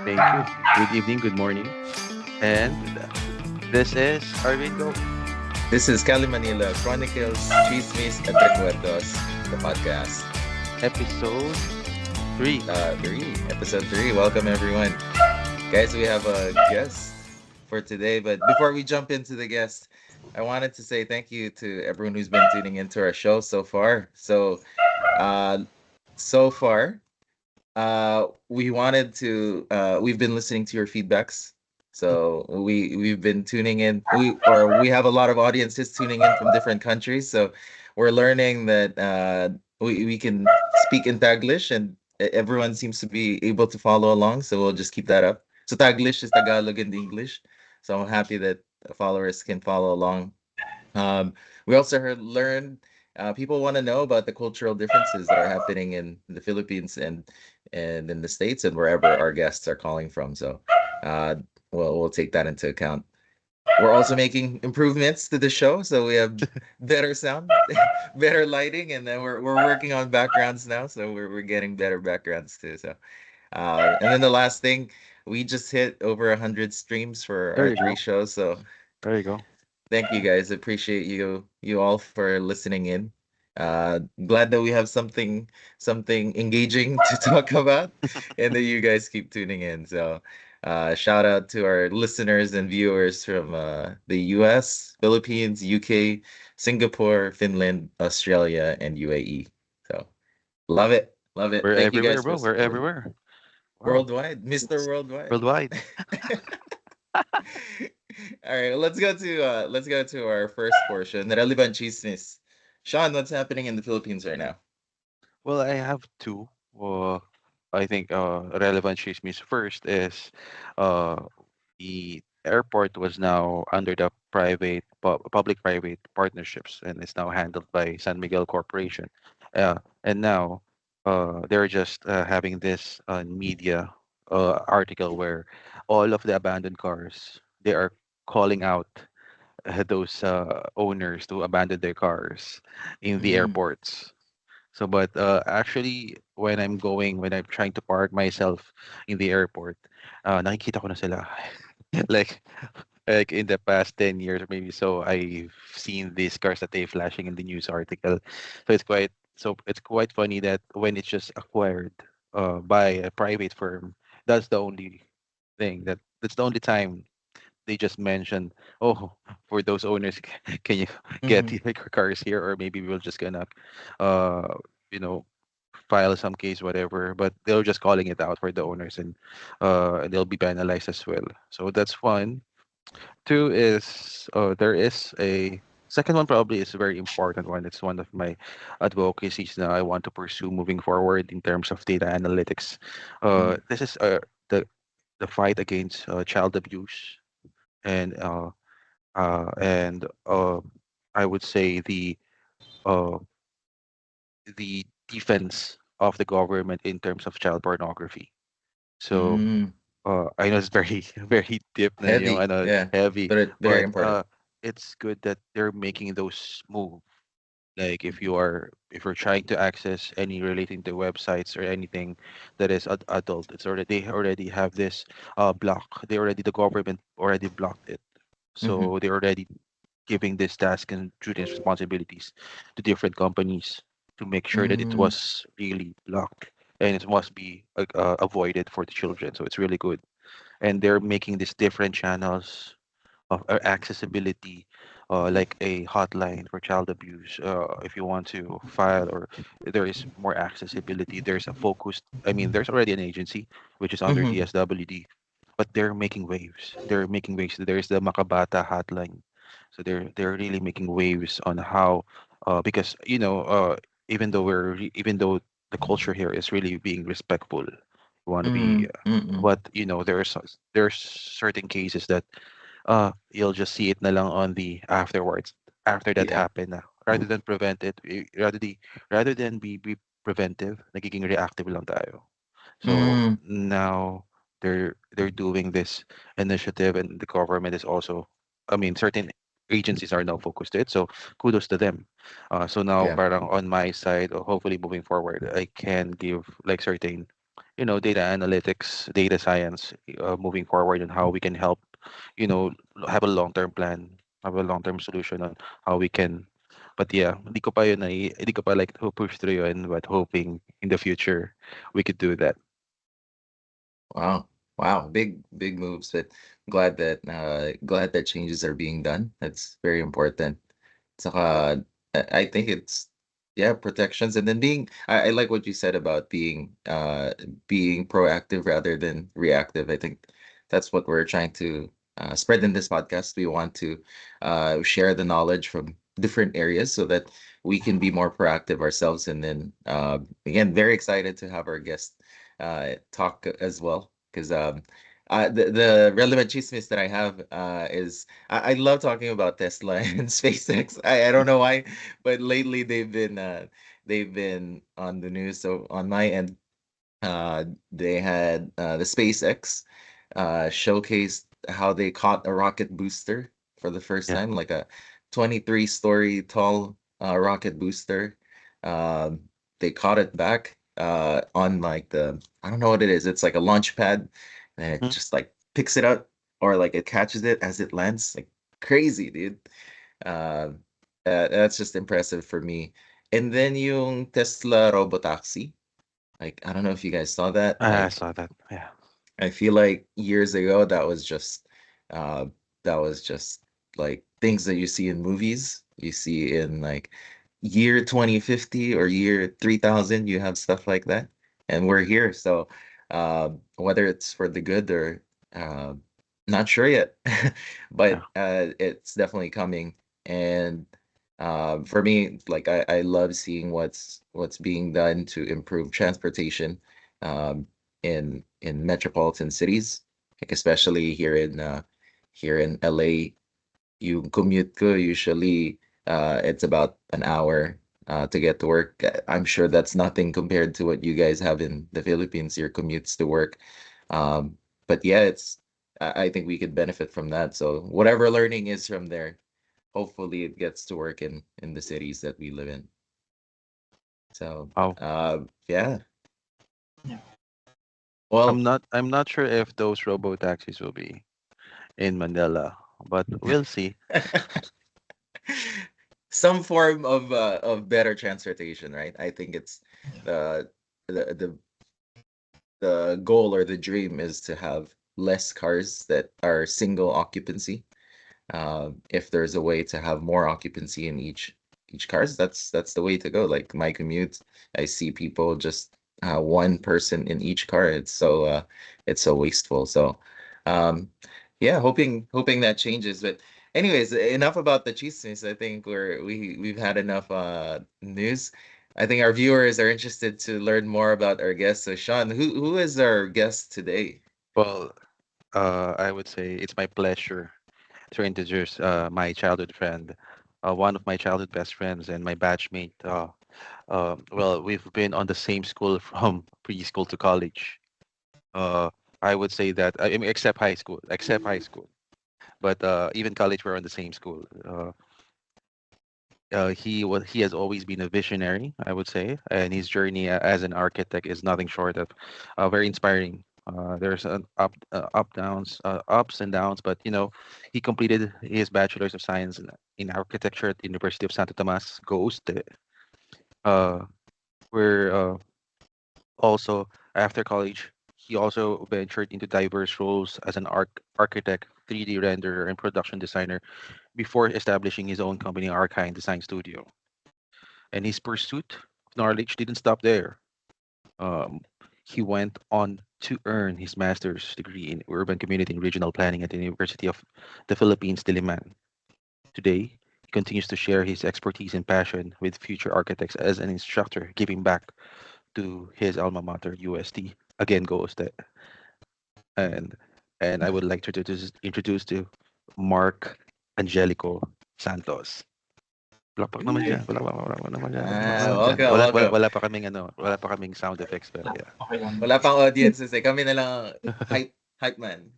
Thank you. Good evening, good morning. And this is Arvin Go. This is Cali Manila Chronicles, Chismis at Recuerdos, the podcast. Episode 3. Episode 3. Welcome, everyone. Guys, we have a guest for today. But before we jump into the guest, I wanted to say thank you to everyone who's been tuning into our show so far. Uh, so far, we've been listening to your feedbacks. So we've been tuning in. We have a lot of audiences tuning in from different countries. So we're learning that we can speak in Taglish, and everyone seems to be able to follow along. So we'll just keep that up. So Taglish is Tagalog and English. So I'm happy that followers can follow along. um, we also learned people want to know about the cultural differences that are happening in the Philippines and in the States and wherever our guests are calling from. So uh, we'll take that into account. We're also making improvements to the show, so we have better sound, better lighting, and then we're working on backgrounds now, so we're getting better backgrounds too. So and then the last thing, we just hit over 100 streams for There our you three go. shows. So There you go. thank you guys. Appreciate you all for listening in. Glad that we have something engaging to talk about and that you guys keep tuning in. So shout out to our listeners and viewers from the US, Philippines, UK, Singapore, Finland, Australia, and UAE. So love it. Love it. We're Thank you everywhere, guys for bro. We're supporting. everywhere. Wow. Worldwide, Mr. It's Worldwide. worldwide. All right, let's go to our first portion, relevant chismis. Sean, what's happening in the Philippines right now? Well, I have two. I think relevant chismes first is uh, the airport was now under the public-private partnerships and is now handled by San Miguel Corporation. And now they're just having this media article where all of the abandoned cars they are calling out those owners to abandon their cars in the Mm, airports. So, but actually, when I'm trying to park myself in the airport, nakikita ko na sila. like, like in the past 10 years or maybe so, I've seen these cars that they flashing in the news article. So it's quite funny that when it's just acquired by a private firm, that's the only that's the only time they just mentioned, oh, for those owners, can you get mm-hmm, your cars here, or maybe we're just gonna, uh, you know, file some case, whatever. But they're just calling it out for the owners, and they'll be penalized as well. So that's one. Two is there is a second one probably is a very important one. It's one of my advocacies that I want to pursue moving forward in terms of data analytics. mm-hmm, This is the the fight against child abuse and I would say uh, the defense of the government in terms of child pornography. So mm. I know it's very very deep na Heavy, I know yeah, heavy, but very but important. it's good that they're making those moves. Like if you're trying to access any relating to websites or anything that is adult, it's already they already have this block. The government already blocked it. Mm-hmm, So they're already giving this task and duties responsibilities to different companies to make sure that it mm, was really blocked and it must be avoided for the children. So it's really good. And they're making these different channels of accessibility, like a hotline for child abuse. If you want to file, or there is more accessibility, there's a focused. I mean, there's already an agency which is under mm-hmm, DSWD, but they're making waves. They're making waves. There's the Makabata hotline, so they're really making waves on how, because even though the culture here is really being respectful, you want to be, mm-hmm, mm-hmm. but there's certain cases that you'll just see it na lang on the afterwards after that Yeah. happened na. Rather than prevent it, rather than be preventive, nagiging reactive lang tayo. So Mm, now they're doing this initiative, and the government is also, I mean, certain agencies are now focused to it. So kudos to them. So now yeah. parang on my side, hopefully moving forward, I can give like certain data analytics, data science, moving forward, and how we can help, you know, have a long-term plan, have a long-term solution on how we can. But yeah, hindi ko pa like to push through yun, but hoping in the future we could do that. Wow. Wow. Big moves, but glad that changes are being done. That's very important. Saka, I think it's yeah, protections and then I like what you said about being proactive rather than reactive. I think that's what we're trying to spread in this podcast. We want to share the knowledge from different areas so that we can be more proactive ourselves. And then again, very excited to have our guest talk as well because the relevant chismes that I have is I love talking about Tesla and SpaceX. I don't know why, but lately they've been on the news. So on my end, they had the SpaceX showcased how they caught a rocket booster for the first Yeah. time, like a 23-story tall rocket booster. Um, they caught it back on like I don't know what it is. It's like a launch pad, and it Hmm? just like picks it up or like it catches it as it lands. Like crazy, dude. Uh, that's just impressive for me. And then yung Tesla Robotaxi. Like, I don't know if you guys saw that. I Like, saw that. Yeah. I feel like years ago uh that was just like things that you see in movies. You see in like year 2050 or year 3000, you have stuff like that. And we're here. So whether it's for the good or uh not sure yet. Yeah. But it's definitely coming. And for me, like I love seeing what's being done to improve transportation. Um in metropolitan cities, like especially here in LA. You commute ko usually it's about an hour to get to work. I'm sure that's nothing compared to what you guys have in the Philippines, your commutes to work. Um, but yeah, I think we could benefit from that. So whatever learning is from there, hopefully it gets to work in the cities that we live in. So Oh, yeah. Yeah. Well, I'm not sure if those robo taxis will be in Manila, but we'll see. some form of better transportation, right? I think it's the the the the goal or the dream is to have less cars that are single occupancy. If there's a way to have more occupancy in each cars, that's the way to go. Like my commute, I see people just one person in each car. It's so wasteful. So yeah, hoping that changes. But anyways, enough about the chismes. I think we've had enough news. I think our viewers are interested to learn more about our guest. So Sean, who is our guest today? Well, I would say it's my pleasure to introduce my childhood friend, one of my childhood best friends and my batchmate. Well, we've been on the same school from preschool to college. Uh, I would say that I mean, except high school. But even college, we're on the same school. He has always been a visionary, I would say, and his journey as an architect is nothing short of very inspiring. There's an ups and downs, but he completed his bachelor's of science in architecture at the University of Santo Tomas, Ghost. Uh, where also after college, he also ventured into diverse roles as an architect, 3D renderer, and production designer before establishing his own company, Archine Design Studio. And his pursuit of knowledge didn't stop there. Um, he went on to earn his master's degree in urban community and regional planning at the University of the Philippines, Diliman. Today, he continues to share his expertise and passion with future architects as an instructor, giving back to his alma mater, UST. Again, goes that. And I would like to introduce to Mark Angelico Santos. Palakpak naman Ay, diyan, palakpak naman diyan, palakpak Ah, naman diyan. welcome, welcome. Wala pa kaming sound effects pero yeah. okay lang. Wala pang audiences eh. Kami na lang ang hype man.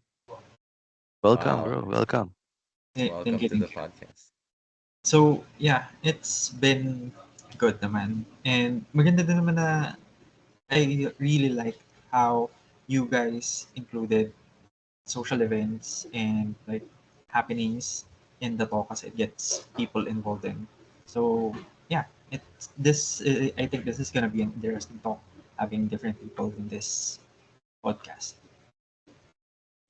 Welcome, Wow. bro. Welcome. Thank Welcome you, to the thank you. podcast. So, yeah, it's been good naman. And maganda din naman na I really like how you guys included social events and like happenings in the talk as it gets people involved in. So yeah, it's this. I think this is gonna be an interesting talk, having different people in this podcast.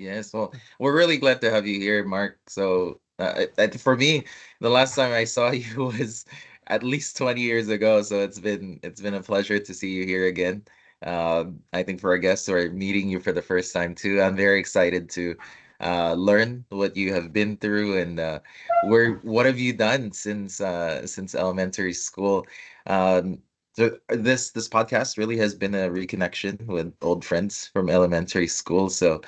Yes, well, we're really glad to have you here, Mark. So, for me, the last time I saw you was at least 20 years ago. So it's been a pleasure to see you here again. I think for our guests who are meeting you for the first time too, I'm very excited to learn what you have been through and what have you done since elementary school. So this podcast really has been a reconnection with old friends from elementary school. So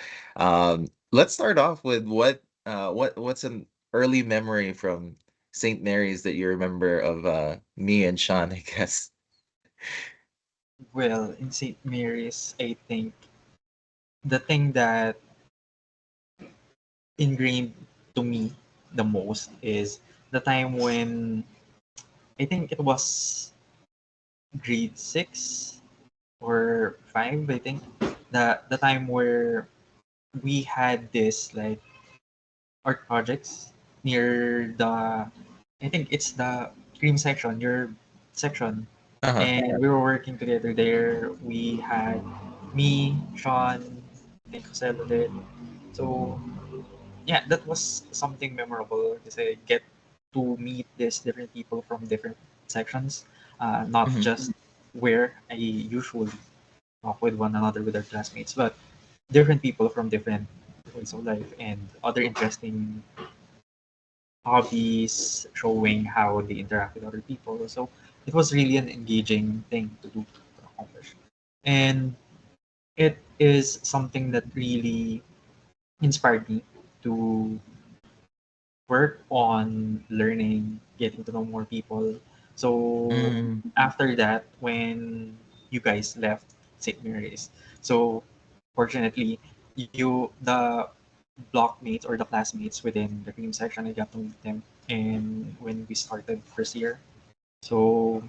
let's start off with what's an early memory from St. Mary's that you remember of me and Sean, I guess. Well, in St. Mary's, I think the thing that ingrained to me the most is the time when I think it was grade 6 or 5, I think. The time where we had this like art projects near the, I think it's the cream section, your section. Uh-huh. And we were working together there. We had me, Sean, I think Joselo did. So yeah, that was something memorable because I get to meet these different people from different sections, not Hmm. just where I usually talk with one another with our classmates, but different people from different ways of life and other interesting hobbies, showing how they interact with other people. So it was really an engaging thing to do to accomplish. And it is something that really inspired me to work on learning, getting to know more people. So Mm. after that, when you guys left St. Mary's, so fortunately, the blockmates or the classmates within the cream section, I got to meet them. And when we started first year, so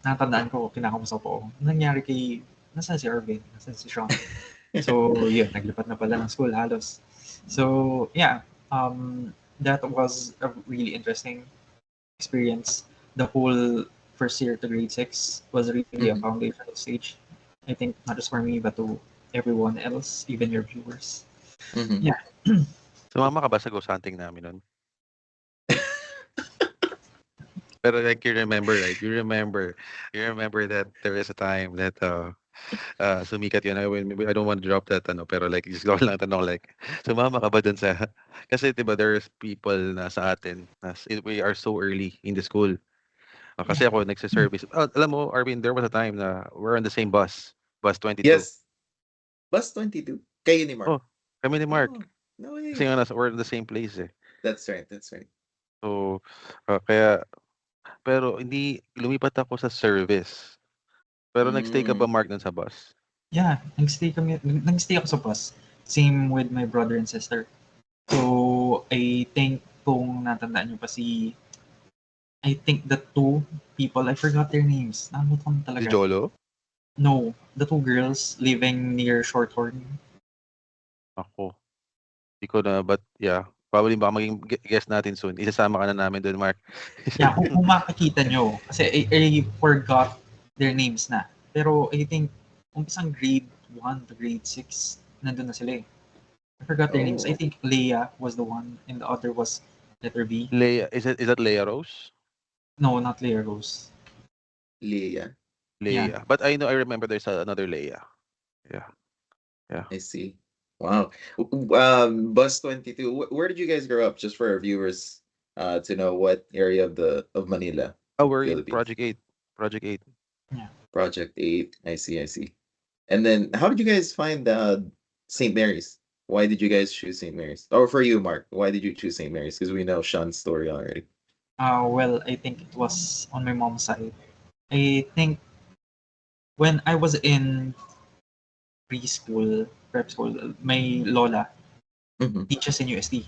natandaan ko, kinakamusta ko, "Anong nangyari kay, nasaan si Arvin? Nasaan si Sean?" So, yun, naglipat na pala ng school halos. So, yeah, that was a really interesting experience. The whole first year to grade 6 was really a Hmm. foundational stage. I think not just for me, but to everyone else, even your viewers. Hmm. Yeah, Sumama ka ba sa ghost hunting namin nun? Pero like you remember that there is a time that sumikat yun. I don't want to drop that ano, pero like just go lang tanong like sumama ka ba dun sa kasi 'di ba there's people na sa atin we are so early in the school. Kasi yeah, ako nagse-service. Alam mo Arvin, there was a time na we're on the same bus, bus 22. Yes, bus 22. Kayo ni Mark. Oh, kami ni Mark. Oh, no Kasi way. nga we're in the same place eh. That's right. That's right. So, kaya pero hindi lumipat ako sa service. Pero nag-stay ka ba Mm. Mark dun sa bus? yeah, nag-stay ako sa bus. Same with my brother and sister. So, I think kung natandaan niyo pa si, I think the two people, I forgot their names. Nakalimutan ko na Si talaga. Jolo? No, the two girls living near Shorthorn. Ako. Di ko na, but yeah. Probably baka maging guest natin soon. Isasama ka na namin doon, Mark. Yeah, kung makikita nyo, kasi I forgot their names na. Pero I think, umpisang grade 1 to grade 6, nandun na sila eh. I forgot their names. I Oh, think Leia was the one, and the other was letter B. Leia, is that Leia Rose? No, not Leia Rose. Leah. Yeah. Leia. But I remember there's another Leia. Yeah. Yeah. I see. Wow. Bus 22. Where did you guys grow up? Just for our viewers, to know what area of Manila, Oh, we're in Philippines. Project 8. Project 8. Yeah. Project 8. I see. I see. And then, how did you guys find St. Mary's? Why did you guys choose St. Mary's? Or for you, Mark, why did you choose St. Mary's? Because we know Sean's story already. Well, I think it was on my mom's side. I think when I was in preschool, prep school, my lola Hmm. teaches in UST.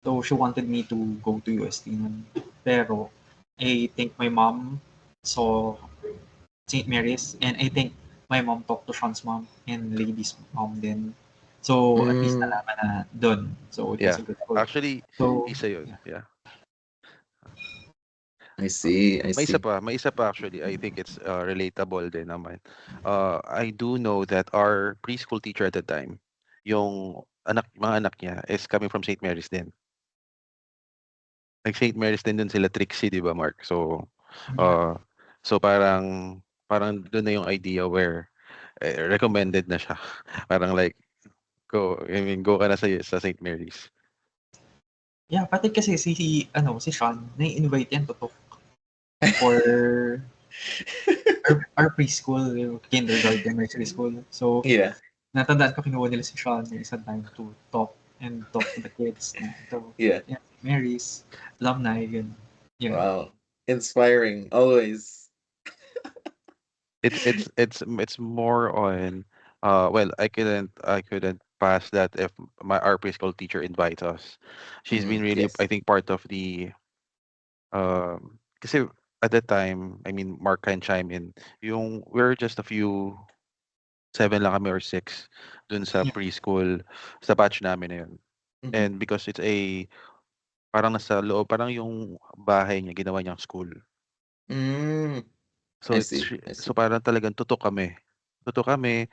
So she wanted me to go to UST nun. Pero I think my mom saw St. Mary's, and I think my mom talked to Sean's mom and Lady's mom then. So at least Mm, nalaman na dun. So it was Yeah. a good school. Actually, So isa yun. yeah. Yeah. I see. I see. May isa pa actually. I think it's relatable din naman. I do know that our preschool teacher at the time, yung mga anak niya is coming from St. Mary's din. Like St. Mary's din dun sila Trixie, 'di ba, Mark? So, Yeah. uh, so parang dun na yung idea where recommended na siya. Parang like go ka na sa St. Mary's. Yeah, pati kasi si Sean, nai-invite yan to talk for our preschool, yung kindergarten, nursery school. So, Yeah. natandaan ko kinuha nila si Sean yung isang time to talk to the kids. Na, ito, Yeah. yeah, Mary's, alumni, yun. Yun. Wow. Inspiring always. It's more on well, I couldn't pass that if our preschool teacher invites us. She's been really, I Yes. think, part of the kasi at that time, I mean, Mark can chime in. Yung we're just a few, seven lang kami or six dun sa Yeah. preschool sa batch namin na yun. Mm-hmm. And because it's parang nasa loob, parang yung bahay niya ginawa niyang school. Mm, So I it's see. I so see. parang talagang tutok kami. Tutok kami.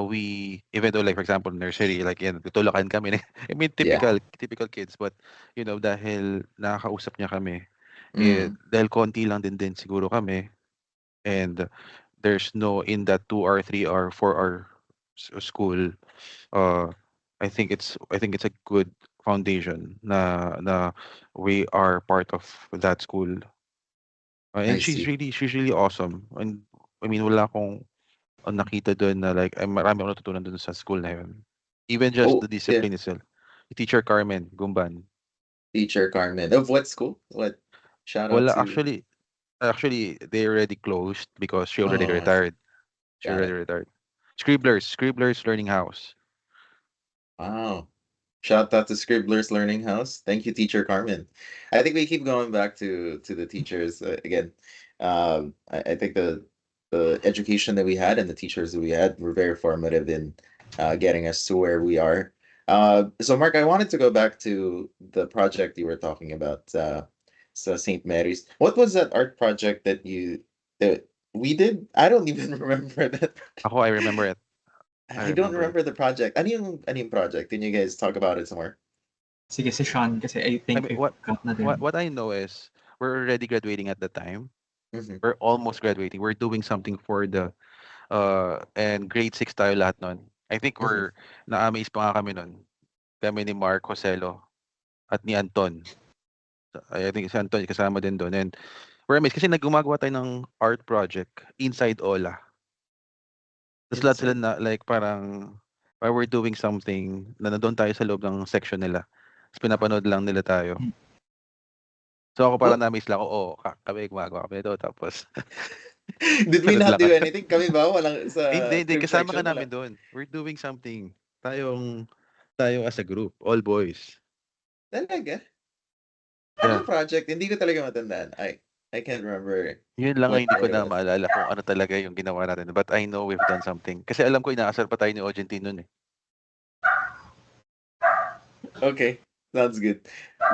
We even though like for example nursery like yan tutulakan kami. I mean Yeah. typical kids but dahil nakakausap niya kami Mm, dahil konti lang din siguro kami and there's no in that 2 or 3 or 4 hour school uh I think it's a good foundation na we are part of that school. I And she's see. really awesome. And I mean wala akong nakita dun na like ay marami akong natutunan dun sa school na yun. Even just the Oh, yeah. discipline itself. Teacher Carmen Gumban. Teacher Carmen. Of what school? What? Shout out Wala to. actually they already closed because she already Oh, I see. retired. She Got already it. retired. Scribblers Learning House. Wow. Shout out to Scribbler's Learning House. Thank you, Teacher Carmen. I think we keep going back to the teachers again. I think the education that we had and the teachers that we had were very formative in getting us to where we are. So, Mark, I wanted to go back to the project you were talking about. So, St. Mary's. What was that art project that we did? I don't even remember that. Ako, I remember it. I I don't remember it. remember the project. Ano yung project? Can you guys talk about it somewhere? Sige, si Sean, kasi I I think mean, we've got na din. what I know is we're already graduating at the time. Mhm. We're almost graduating. We're doing something for the and grade 6 tayo lahat nun. I think Mhm. na-amaze pa nga kami nun. Kami ni Mark Joselo at ni Anton. I think si Anton kasama din doon. And we're amazed kasi naggumagawa tayo ng art project inside Ola. Tapos lahat sila Inside. na like parang while we're doing something na nandun tayo sa loob ng section nila. Tapos pinapanood lang nila tayo. So ako parang What? na-amaze lang ako, kami gumagawa kami ito. Tapos Did we sunod not lang do kami. anything? Kami ba? Walang sa Hindi, crib kasama ka section? namin Wala. doon. We're doing something. Tayo as a group, all boys. Talaga? Yeah. Anong project? Hindi ko talaga matandaan. I can't remember Yun lang ang hindi ko what it na was. maalala kung ano talaga yung ginawa natin. But I know we've done something. Kasi alam ko inaasar pa tayo ni Argentine nun eh. Okay. Sounds good.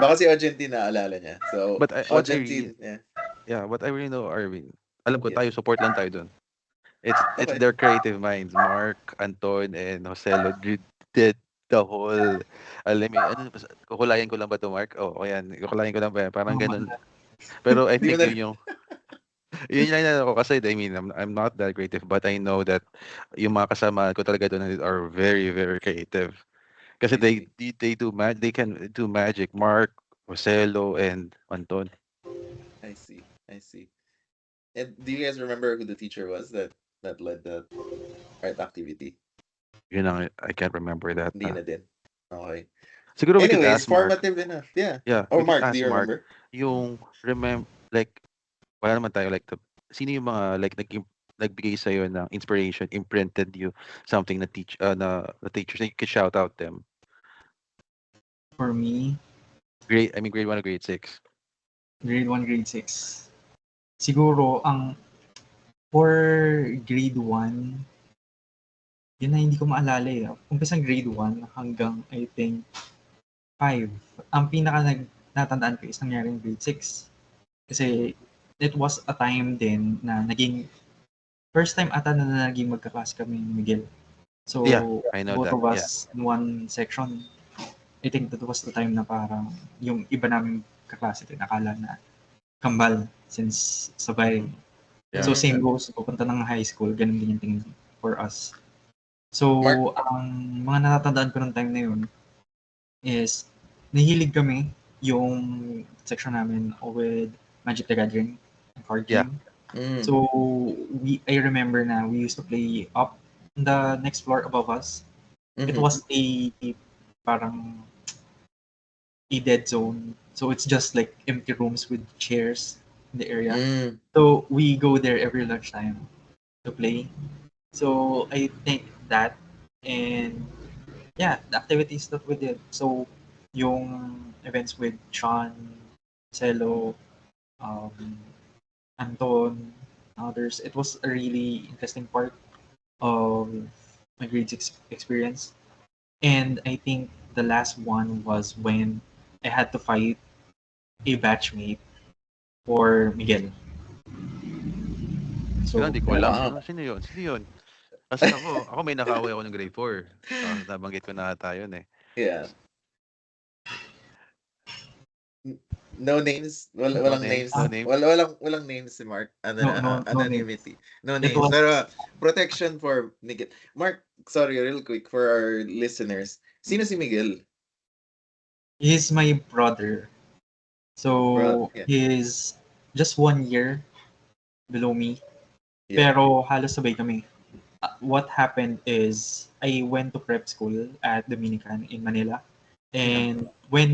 Baka si Argentine naalala niya. So, But Argentine, yeah. what I really know, Arvin, alam ko tayo, Yes. support lang tayo dun. It's Okay. their creative minds. Mark, Anton, and Joselo did the whole, alam mo, kukulayan ko lang ba to, Mark? Oo, ayan, kukulayan ko lang ba? Parang Oh, ganun. Pero I Di mo think na. yun lang na ako kasi, I mean, I'm not that creative, but I know that yung mga kasama ko talaga doon are very, very creative. Kasi I see. they can do magic. Mark, Joselo, and Anton. I see. I see. And do you guys remember who the teacher was that led the art activity? Yun ang, I can't remember that. Hindi na din. Okay. Siguro we could Anyways, ask Mark. formative enough. Yeah. Yeah, Oh, we could Mark, do ask you Mark remember? Mm. yung like wala naman tayo like sino yung mga like nagbigay sa ng inspiration, imprinted you something na na the teachers that you could shout out them. For me, Grade 1 or grade 6. grade 1, grade 6. Siguro, for grade 1, Yun na hindi ko maalala eh. Umpisang grade 1 hanggang I think 5. Ang pinaka natandaan ko is nangyari in grade 6. Kasi it was a time din na naging first time ata na naging magkaklase kami ni Miguel. Yeah, So, I know both that. of Yeah. us in one section. I think that was the time na parang yung iba naming kaklase din, nakala na kambal since sabay. Yeah. So, same Mm. goes, pupunta ng high school, ganun din yung tingin for us. So, Mark, ang mga natatandaan ko ng time na yun is nahilig kami yung section namin with Magic the Gathering, a card Yeah. game. mm, So, I remember na we used to play up in the next floor above us. It mhm, was a parang a dead zone. So it's just like empty rooms with chairs in the area. mm. So we go there every lunchtime to play. So I think that, and yeah, the activities that we did. So yung events with Sean, Celo, um, Anton, others, it was a really interesting part of my grade 6 experience. And I think the last one was when I had to fight a batchmate for Miguel. Yun, So, hindi ko yeah. alam. Wow. Sino yun? Sino yun? Kasi ako may nakaaway ako ng grade 4. Nabanggit ko na ata yun eh. Yeah. N- No names, No walang names, no names, names. walang names si Mark. Ano No, na, no, no name. anonymity. No It names. was, Pero protection for Miguel. Mark, sorry, real quick for our listeners. Sino si Miguel? he's my brother. Bro, So, yeah. he's just 1 year below me. Yeah. Pero halos sabay kami. What happened is, I went to prep school at Dominican in Manila. Mhm. And when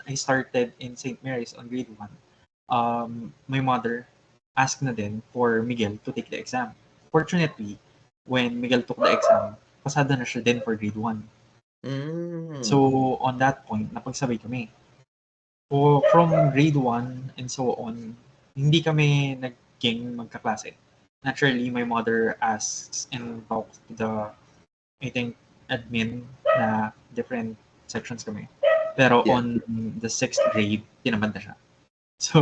I started in St. Mary's on grade 1, my mother asked na din for Miguel to take the exam. Fortunately, when Miguel took the exam, pasado na siya din for grade 1. Mm. So, on that point, napagsabay kami. So, from grade 1 and so on, hindi kami naging magkaklase. Naturally, my mother asks and talks to the, I think, admin na different sections kami. Pero Yeah. on the 6th grade, tinamad na siya. So,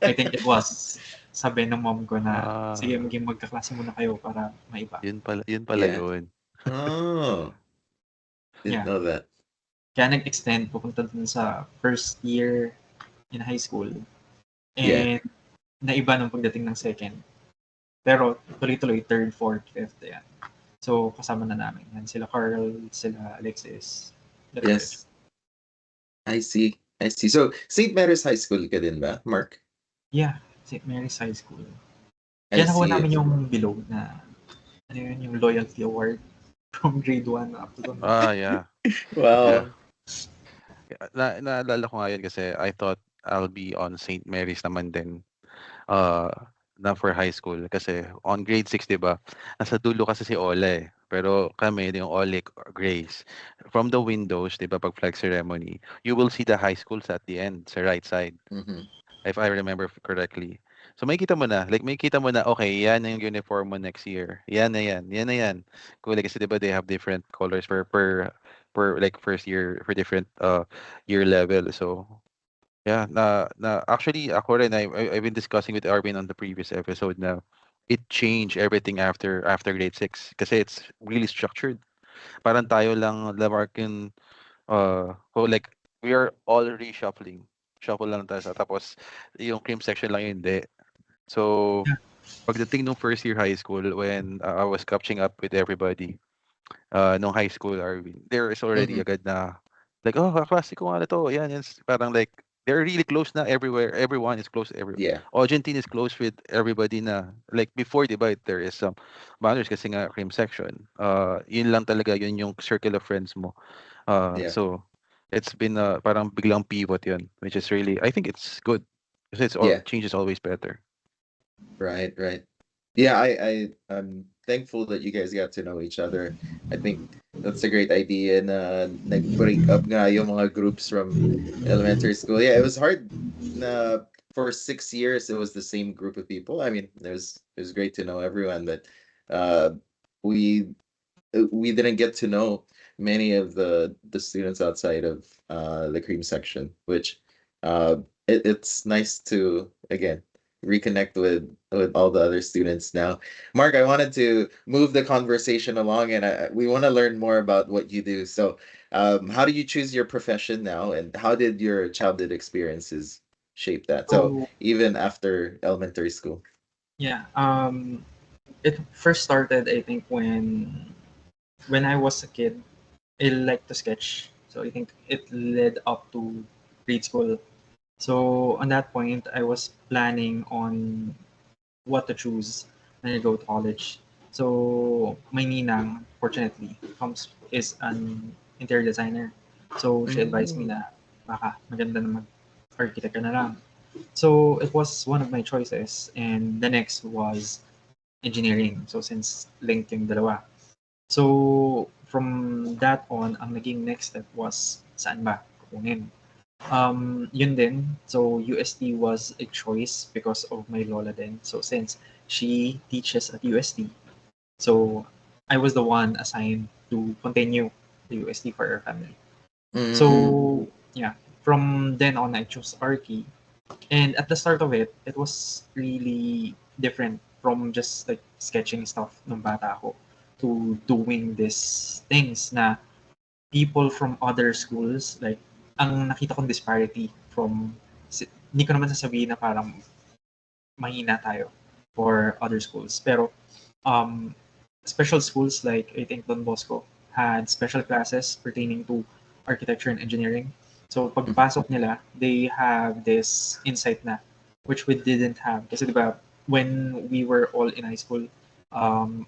I think it was sabi ng mom ko na, sige, Ah, maging magkaklase muna kayo para maiba. yun pala Yeah. yun. Oh, didn't Yeah. know that. Kaya nag-extend pupunta dun sa first year in high school. Yeah. And naiba nung pagdating ng second. Pero tuloy-tuloy, third, fourth, fifth, yan. So, kasama na namin. Yan, sila Carl, sila Alexis, dire-diretso. Yes. I see. I see. So, St. Mary's High School ka din ba, Mark? Yeah, St. Mary's High School. I Kaya nakuha see namin it. yung below na, ano yun, yung loyalty award from grade 1 up to the Yeah. Yeah. Wow. Naalala ko nga yun kasi I thought I'll be on St. Mary's naman din. Uh, na for high school kasi on grade 6, 'di ba? Nasa dulo kasi si Ola eh. Pero kami yung Olic Grace. From the windows, 'di ba, pag flag ceremony, you will see the high schools at the end sa right side, Mhm. if I remember correctly. So makikita mo na, okay, yan na yung uniform mo next year. Yan na yan. Yan na yan. Cool, kasi 'di ba they have different colors per like first year for different year level. So yeah, actually ako rin I've been discussing with Arvin on the previous episode na it changed everything after grade 6 kasi it's really structured. Parang tayo lang Lamarcin like we are all reshuffling. Shuffle lang tayo tapos yung cream section lang yun, hindi. So pagdating nung first year high school when I was catching up with everybody, nung high school, Arvin, there is already Mhm. agad na, like, oh, kaklase ko nga na to. Yan, yan. Parang like, they're really close na everywhere. Everyone is close everywhere. Yeah. Argentine is close with everybody na. Like, before, di ba, there is some boundaries kasi nga cream section. Yun lang talaga, yun yung circle of friends mo. Yeah. So, it's been parang biglang pivot yun, which is really, I think it's good. Kasi Yeah. change is always better. Right, right. Yeah, I'm thankful that you guys got to know each other. I think that's a great idea na nag-break up nga yung mga groups from elementary school. Yeah, it was hard na for 6 years it was the same group of people. I mean, it was great to know everyone, but uh we we didn't get to know many of the students outside of the cream section, which uh it's nice to again reconnect with all the other students now. Mark, I wanted to move the conversation along, and we want to learn more about what you do. So, how do you choose your profession now, and how did your childhood experiences shape that? So, So even after elementary school. yeah, it first started I think when I was a kid. I like to sketch, so I think it led up to grade school. So on that point, I was planning on what to choose when I go to college. So my ninang, fortunately, comes is an interior designer. So she advised me Mm. na baka maganda na mag-architect ka na lang. So it was one of my choices, and the next was engineering. So since linked yung dalawa. So from that on, ang naging next step was saan ba kukunin. Yun din. So UST was a choice because of my lola then. So since she teaches at UST, so I was the one assigned to continue the UST for our family. Mm. So yeah, from then on I chose Archi. And at the start of it, it was really different from just like sketching stuff nung bata ako to doing these things na people from other schools, like, ang nakita kong disparity from, hindi ko naman sasabihin na parang mahina tayo for other schools. Pero, um, special schools like, I think, Don Bosco had special classes pertaining to architecture and engineering. So, pagpasok nila, they have this insight na, which we didn't have. Kasi diba, when we were all in high school, ang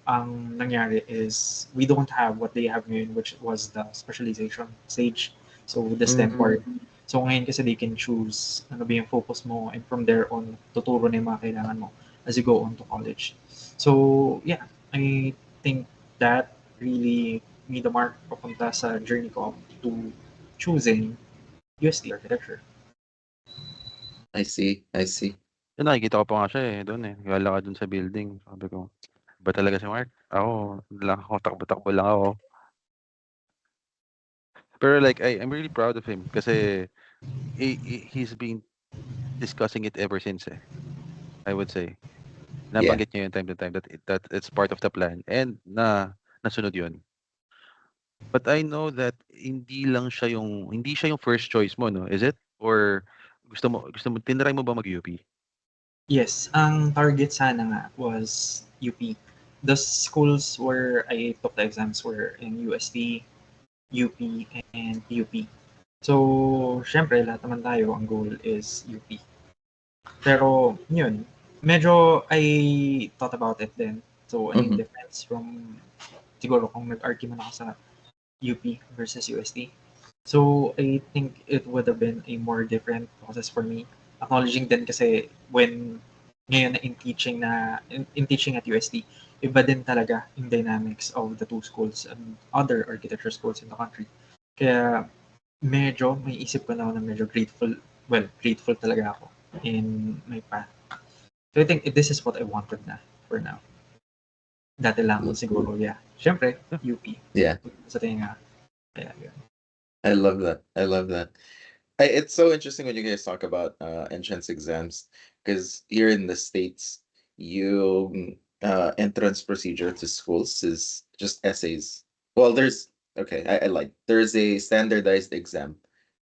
nangyari is we don't have what they have ngayon, which was the specialization stage. So the STEM Mm. part. So ngayon kasi they can choose ano ba yung focus mo, and from there on, tuturo na yung mga kailangan mo as you go on to college. So yeah, I think that really made the mark papunta sa journey ko to choosing UST architecture. I see. I see. Yun, nakikita ko pa nga siya, eh, do'n, eh, naglalakad dun sa building. Sabi ko, "Iba talaga si Mark." Ako, lang ako, takbo-takbo lang ako. Pero like, I'm really proud of him kasi he's been discussing it ever since, eh, I would say. Yeah. Nabanggit niya yun time to time that that it's part of the plan and nasunod yun. But I know that hindi siya yung first choice mo 'no, is it? Or gusto mo tinry mo ba mag-UP? Yes, ang target sana nga was UP. The schools where I took the exams were in UST, UP, and PUP. So, syempre, lahat naman tayo, ang goal is UP. Pero, yun, medyo I thought about it then. So, ano yung Mhm. difference from, siguro, kung nag-argue man ako sa UP versus UST. So, I think it would have been a more different process for me. Acknowledging din kasi when ngayon na in teaching at UST, iba din talaga yung dynamics of the two schools and other architecture schools in the country. Kaya medyo may isip ko na ako na medyo grateful, well, grateful talaga ako in my path. So I think this is what I wanted na for now. Dati lang siguro, yeah. Siyempre, Yeah. UP. Yeah. Sa tinga. Kaya yun. I love that. I love that. It's so interesting when you guys talk about entrance exams because here in the States, you entrance procedure to schools is just essays. Well, I like there's a standardized exam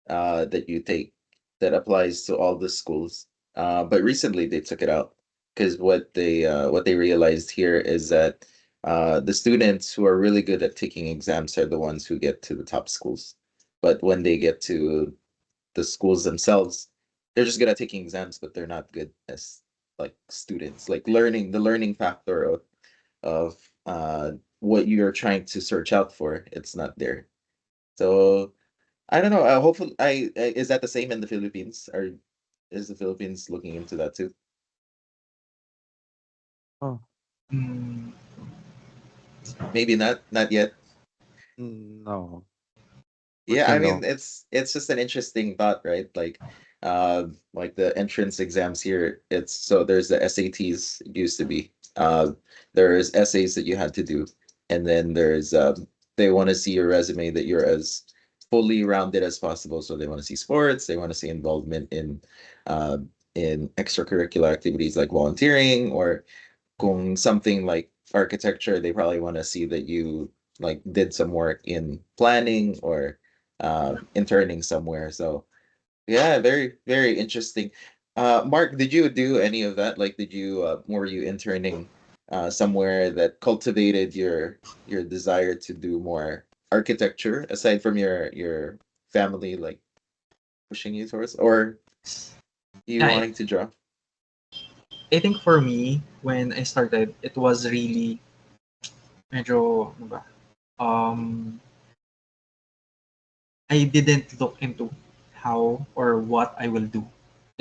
that you take that applies to all the schools. But recently they took it out because what they realized here is that the students who are really good at taking exams are the ones who get to the top schools. But when they get to the schools themselves, they're just good at taking exams, but they're not good as like students. Like the learning factor of what you're trying to search out for, it's not there. So I don't know. Hopefully, is that the same in the Philippines? Or is the Philippines looking into that too? Oh, Mm, Maybe not. Not yet. no. But Yeah, you I mean know, it's just an interesting thought, right? Like the entrance exams here, it's so there's the SATs it used to be. There's essays that you had to do. and then there's they want to see your resume that you're as fully rounded as possible. So they want to see sports, they want to see involvement uh, in extracurricular activities like volunteering, or kung something like architecture, they probably want to see that you like did some work in planning or interning somewhere. So yeah, very, very interesting. Mark, did you do any of that? Like, did you were you interning somewhere that cultivated your desire to do more architecture aside from your family like pushing you towards, or you Yeah, wanting to draw? I think for me, when I started, it was really medyo, ano ba, um, I didn't look into how or what I will do.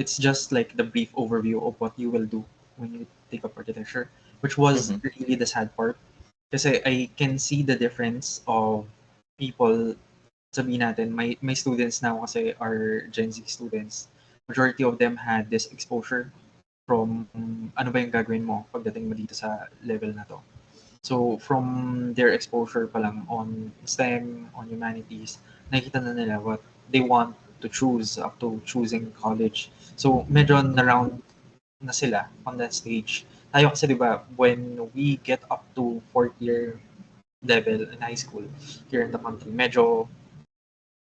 It's just like the brief overview of what you will do when you take up architecture, which was Mm-hmm. really the sad part. Kasi I can see the difference of people, sabihin natin, my students now kasi are Gen Z students. Majority of them had this exposure from ano ba yung gagawin mo pagdating mo dito sa level na to. So, from their exposure pa lang on STEM, on humanities, nakikita na nila what they want to choose up to choosing college. So, medyo na-round na sila on that stage. Tayo kasi, di ba, when we get up to fourth year level in high school here in the country, medyo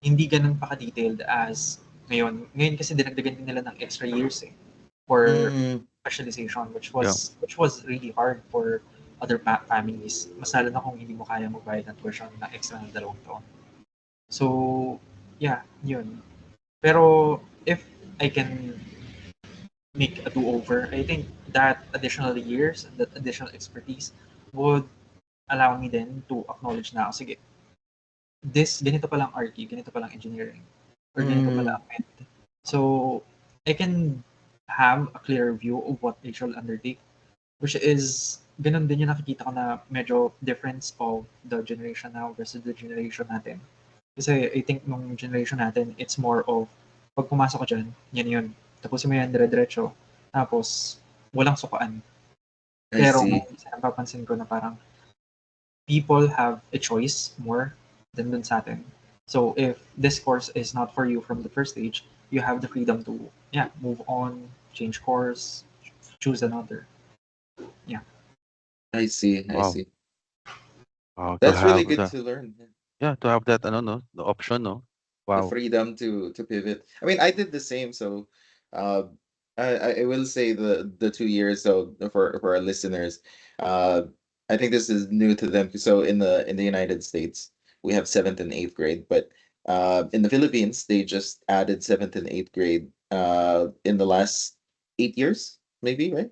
hindi ganun pa ka-detailed as ngayon. Ngayon kasi dinagdagan din nila ng extra years for Mm, specialization, Yeah. which was really hard for other families. Mas lalo na kung hindi mo kaya magbayad ng tuition ng extra ng 2 taon. So, yeah, yun. Pero if I can make a do-over, I think that additional years, that additional expertise would allow me then to acknowledge na, sige, ganito palang RT, ganito palang engineering, or ganito pala mm, ang med. So, I can have a clear view of what I shall undertake, which is, ganun din yung nakikita ko na medyo difference of the generation now versus the generation natin. Kasi I think nung generation natin, it's more of, pag pumasok ka dyan, yan yun. Tapusin mo yan dire-diretso. Tapos, walang sukaan. I Pero see. ngayon, isa napapansin ko na parang people have a choice more than dun sa atin. So if this course is not for you from the first stage, you have the freedom to, yeah, move on, change course, choose another. Yeah. I see. I Wow. see. Wow. To That's really have good the to learn. yeah, to have that ano no, the option no. The Wow. freedom to pivot. I mean, I did the same. So, uh, I will say the 2 years. So for our listeners, uh, I think this is new to them. So in the United States, we have seventh and eighth grade, but in the Philippines, they just added seventh and eighth grade in the last 8 years, maybe, right?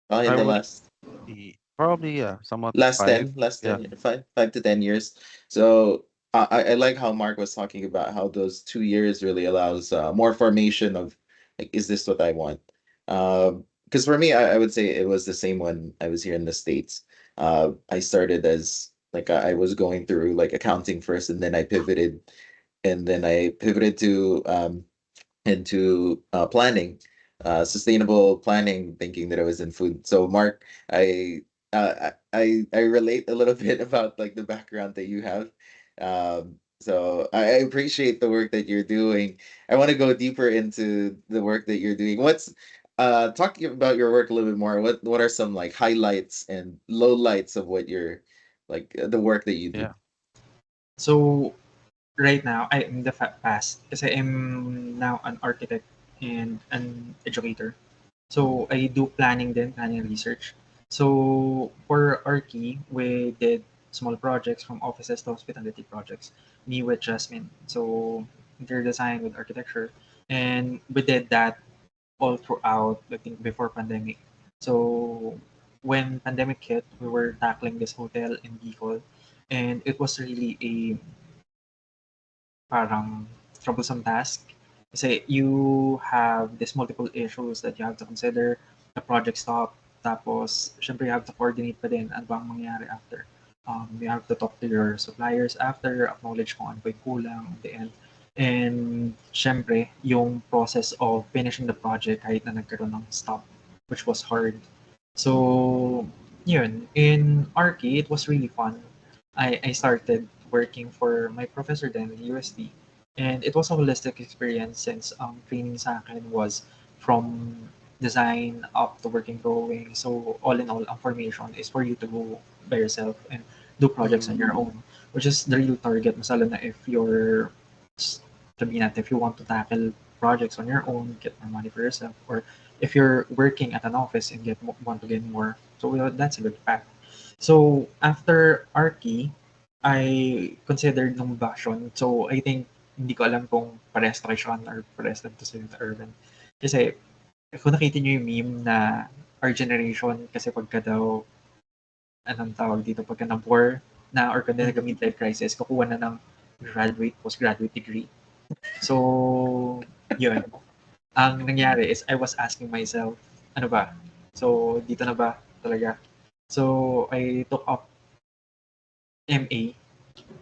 In I the would probably yeah, somewhat last 5. 10 last Yeah. 10 years, 5 to 10 years. So I like how Mark was talking about how those 2 years really allows more formation of like, is this what I want? Because for me, I would say it was the same when I was here in the States. I started as like I was going through like accounting first, and then I pivoted, to into planning, sustainable planning, thinking that I was in food. So, Mark, I relate a little bit about like the background that you have. So I appreciate the work that you're doing. I want to go deeper into the work that you're doing. What's talking about your work a little bit more. What are some like highlights and lowlights of what you're like the work that you do? Yeah. So right now, I in the past, kasi I'm now an architect and an educator. So I do planning then, planning research. So for Arki, we did small projects from offices to hospitality projects. Me with Jasmine. So interior design with architecture. And we did that all throughout, I think, before pandemic. So when pandemic hit, we were tackling this hotel in Bicol. And it was really a parang troublesome task. Kasi you have these multiple issues that you have to consider. The project stop. Tapos, syempre you have to coordinate pa din ano bang mangyayari after. You have to talk to your suppliers after, acknowledge kung ano pa yung kulang at the end. And syempre, yung process of finishing the project kahit na nagkaroon ng stop, which was hard. So, yun, in Archie, it was really fun. I started working for my professor then in USD. And it was a holistic experience since training sa akin was from design up to working drawing. So all in all, ang formation is for you to go by yourself and do projects on Mm. your own, which is the real target. Masalo na if you're, sabihin natin, if you want to tackle projects on your own, get more money for yourself, or if you're working at an office and want to get more, so that's a good path. So after Archie, I considered nung Bastion. So I think hindi ko alam kung parehas to kay Sean or parehas lang to sa Arvin. Kasi kung nakita niyo yung meme na our generation kasi pagka daw anong tawag dito pagka na-bore na or kung Mhm. nag-midlife crisis, kukuha na ng postgraduate degree. So, yun. Ang nangyari is I was asking myself, ano ba? So, dito na ba talaga? So, I took up MA,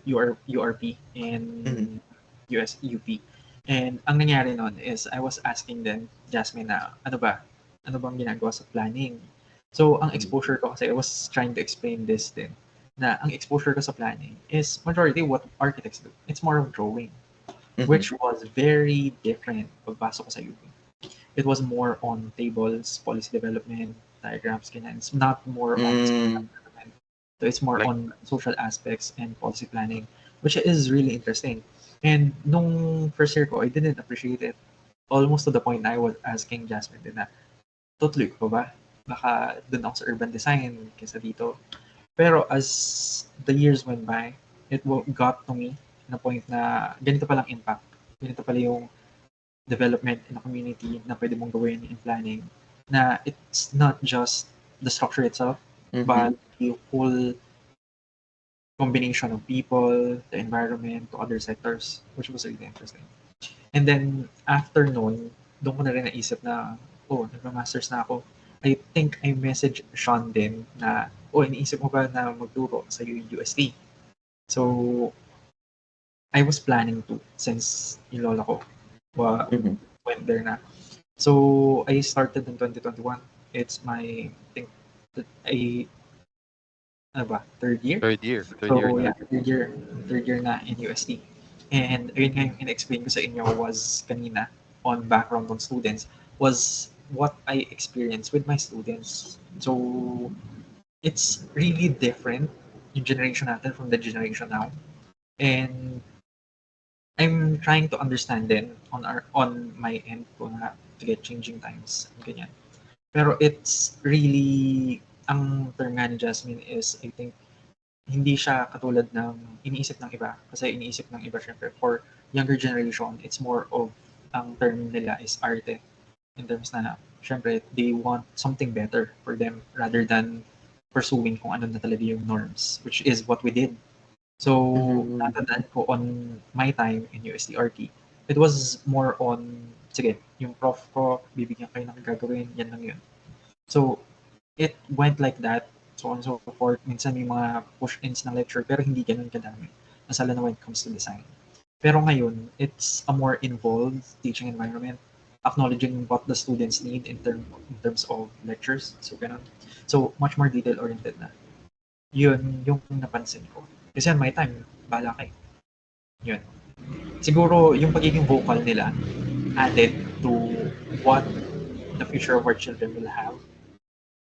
URP, Mhm. and UP. And ang nangyari nun is I was asking then Jasmine na, ano ba? Ano bang ginagawa sa planning? So, ang Mhm. exposure ko kasi I was trying to explain this din na ang exposure ko sa planning is majority what architects do. It's more of drawing, Mhm. which was very different pagpasok ko sa UP. It was more on tables, policy development, diagrams, ganyan. It's not more on Mm. development. So it's more Like on social aspects and policy planning, which is really interesting. And nung first year ko, I didn't appreciate it. Almost to the point na I was asking Jasmine din na, tutuloy ko ba? Baka dun ako sa urban design kaysa dito. Pero as the years went by, got to me na point na ganito palang impact. Ganito pala yung development in a community na pwede mong gawin in planning, na it's not just the structure itself, Mhm. but the whole combination of people, the environment, to other sectors, which was really interesting. And then, after noon, doon ko na rin naisip na, oh, nagma-masters na ako. I think I messaged Sean din na, oh, iniisip mo ba na magturo sa UST? So, I was planning to since yung lola ko Mhm. went there na. So I started in 2021. It's my I think a ano ba, third year. third year So na. yeah, third year na in UST. And ayun nga yung in-explain ko sa inyo was kanina on background on students was what I experienced with my students. So it's really different yung generation natin from the generation now. And I'm trying to understand din on my end ko na sige, changing times, ganyan. Pero it's really ang term nga ni Jasmine is I think hindi siya katulad ng iniisip ng iba. Kasi iniisip ng iba syempre for younger generation, it's more of ang term nila is arte. In terms na syempre they want something better for them rather than pursuing kung ano na talaga yung norms, which is what we did. So, Mhm. natandaan ko on my time in USDRT, it was more on, sige, yung prof ko, bibigyan kayo ng gagawin, yan lang yun. So, it went like that, so on and so forth. Minsan may mga push-ins ng lecture, pero hindi ganun kadami. Masala na when it comes to design. Pero ngayon, it's a more involved teaching environment, acknowledging what the students need in terms of lectures. So, ganun. So, much more detail-oriented na. Yun yung napansin ko. Kasi on my time, bala kayo. Yun. Siguro, yung pagiging vocal nila added to what the future of our children will have,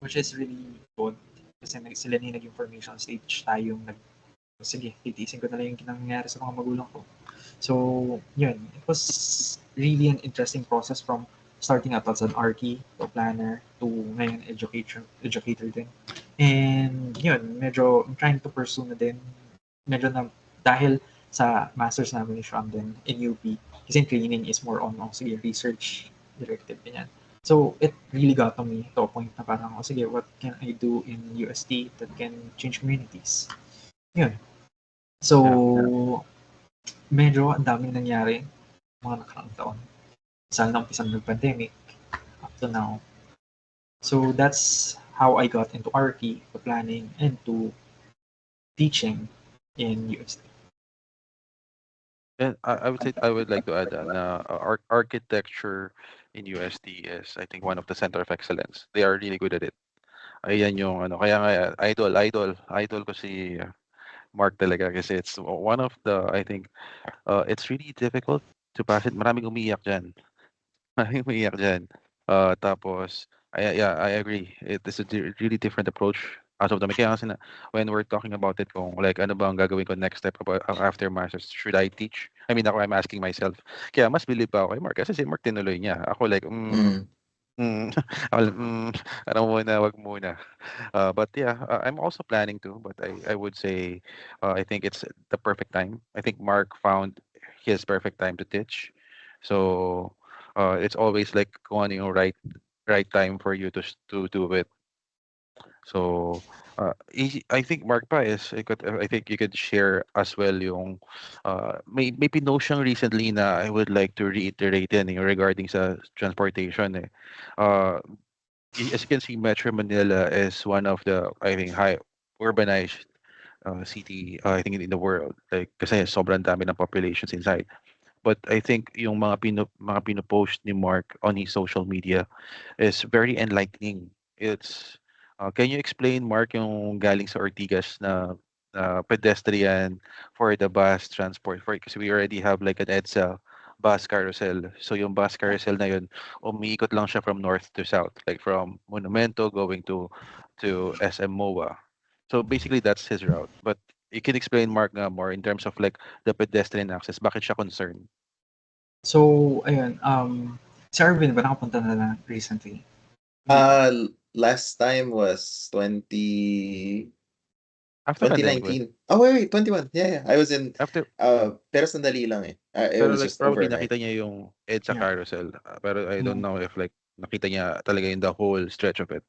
which is really good. Kasi sila na yung naging formation stage, tayong sige, titiisin ko na lang yung nangyayari sa mga magulang ko. So, yun. It was really an interesting process from starting out as an archi to planner to ngayon educator din. And yun, medyo I'm trying to pursue na din. Medyo na, dahil sa master's namin ni Sean din in UP, kasi training is more on, oh, sige, research directed, ganyan. So, it really got to me to a point na parang, oh, sige, what can I do in UST that can change communities? Yun. Yeah. So, medyo ang daming nangyari mga nakaraang taon. Lalo na umpisang nag-pandemic up to now. So that's how I got into RT, to planning, and to teaching in UST. And I would say I would like to add na architecture in USD is I think one of the center of excellence. They are really good at it. Ayan yung ano, kaya nga idol ko si Mark talaga kasi it's one of the I think it's really difficult to pass it. Maraming umiiyak diyan. Maraming umiiyak diyan. Tapos yeah, I agree. It is a really different approach as of the kaya kasi na when we're talking about it kung like ano ba ang gagawin ko next step after masters, should I teach? I mean, ako I'm asking myself. Kaya mas believe pa ako kay Mark kasi si Mark tinuloy niya. Ako like, Mm. ako like, ano muna, wag muna. But yeah, I'm also planning to, but I would say I think it's the perfect time. I think Mark found his perfect time to teach. So it's always like kung ano yung right time for you to do it. So I think Mark pa is I think you could share as well yung may pinost siyang recently na I would like to reiterate yan regarding sa transportation eh. Uh, as you can see, Metro Manila is one of the, I think, high urbanized city, I think, in the world. Like, kasi sobrang dami ng populations inside. But I think yung mga pinopost ni Mark on his social media is very enlightening. It's can you explain, Mark, yung galing sa Ortigas na pedestrian for the bus transport for because we already have like an EDSA bus carousel. So yung bus carousel na yun, umiikot lang siya from north to south, like from Monumento going to SM MOA. So basically that's his route. But you can explain, Mark, nga more in terms of like the pedestrian access. Bakit siya concerned? So, ayun, si Arvin ba nakapunta na lang recently? Hindi pa. Last time was 20 After pandemic ba? 2019. Oh, wait, 21. Yeah, yeah. I was in, After pero sandali lang eh. It Pero was like just probably overnight. nakita niya yung EDSA Yeah. carousel, pero I don't Mm. know if like nakita niya talaga yung the whole stretch of it.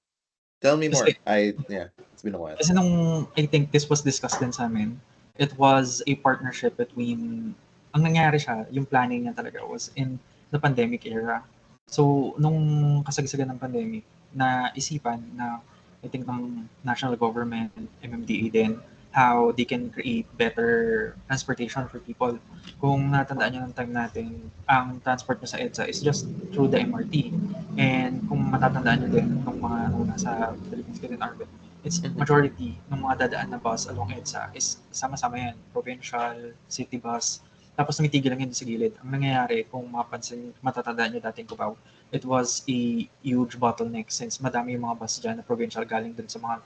Tell me Kasi, more. Yeah, it's been a while. kasi nung, I think this was discussed din sa amin, it was a partnership between, ang nangyari siya, yung planning niya talaga was in the pandemic era. So, nung kasagsagan ng pandemic, na isipan na, I think ng national government, MMDA din, how they can create better transportation for people. Kung natandaan nyo ng time natin, ang transport nyo sa EDSA is just through the MRT. And kung matatandaan nyo din, nung nasa Philippines ka din, Arvin, it's Mhm. majority ng mga dadaan na bus along EDSA is sama-sama yan. Provincial, city bus, tapos tumitigil lang yun sa gilid. Ang nangyayari, kung mapansin, matatandaan nyo dating Cubao, it was a huge bottleneck since madami yung mga bus dyan na provincial galing dun sa mga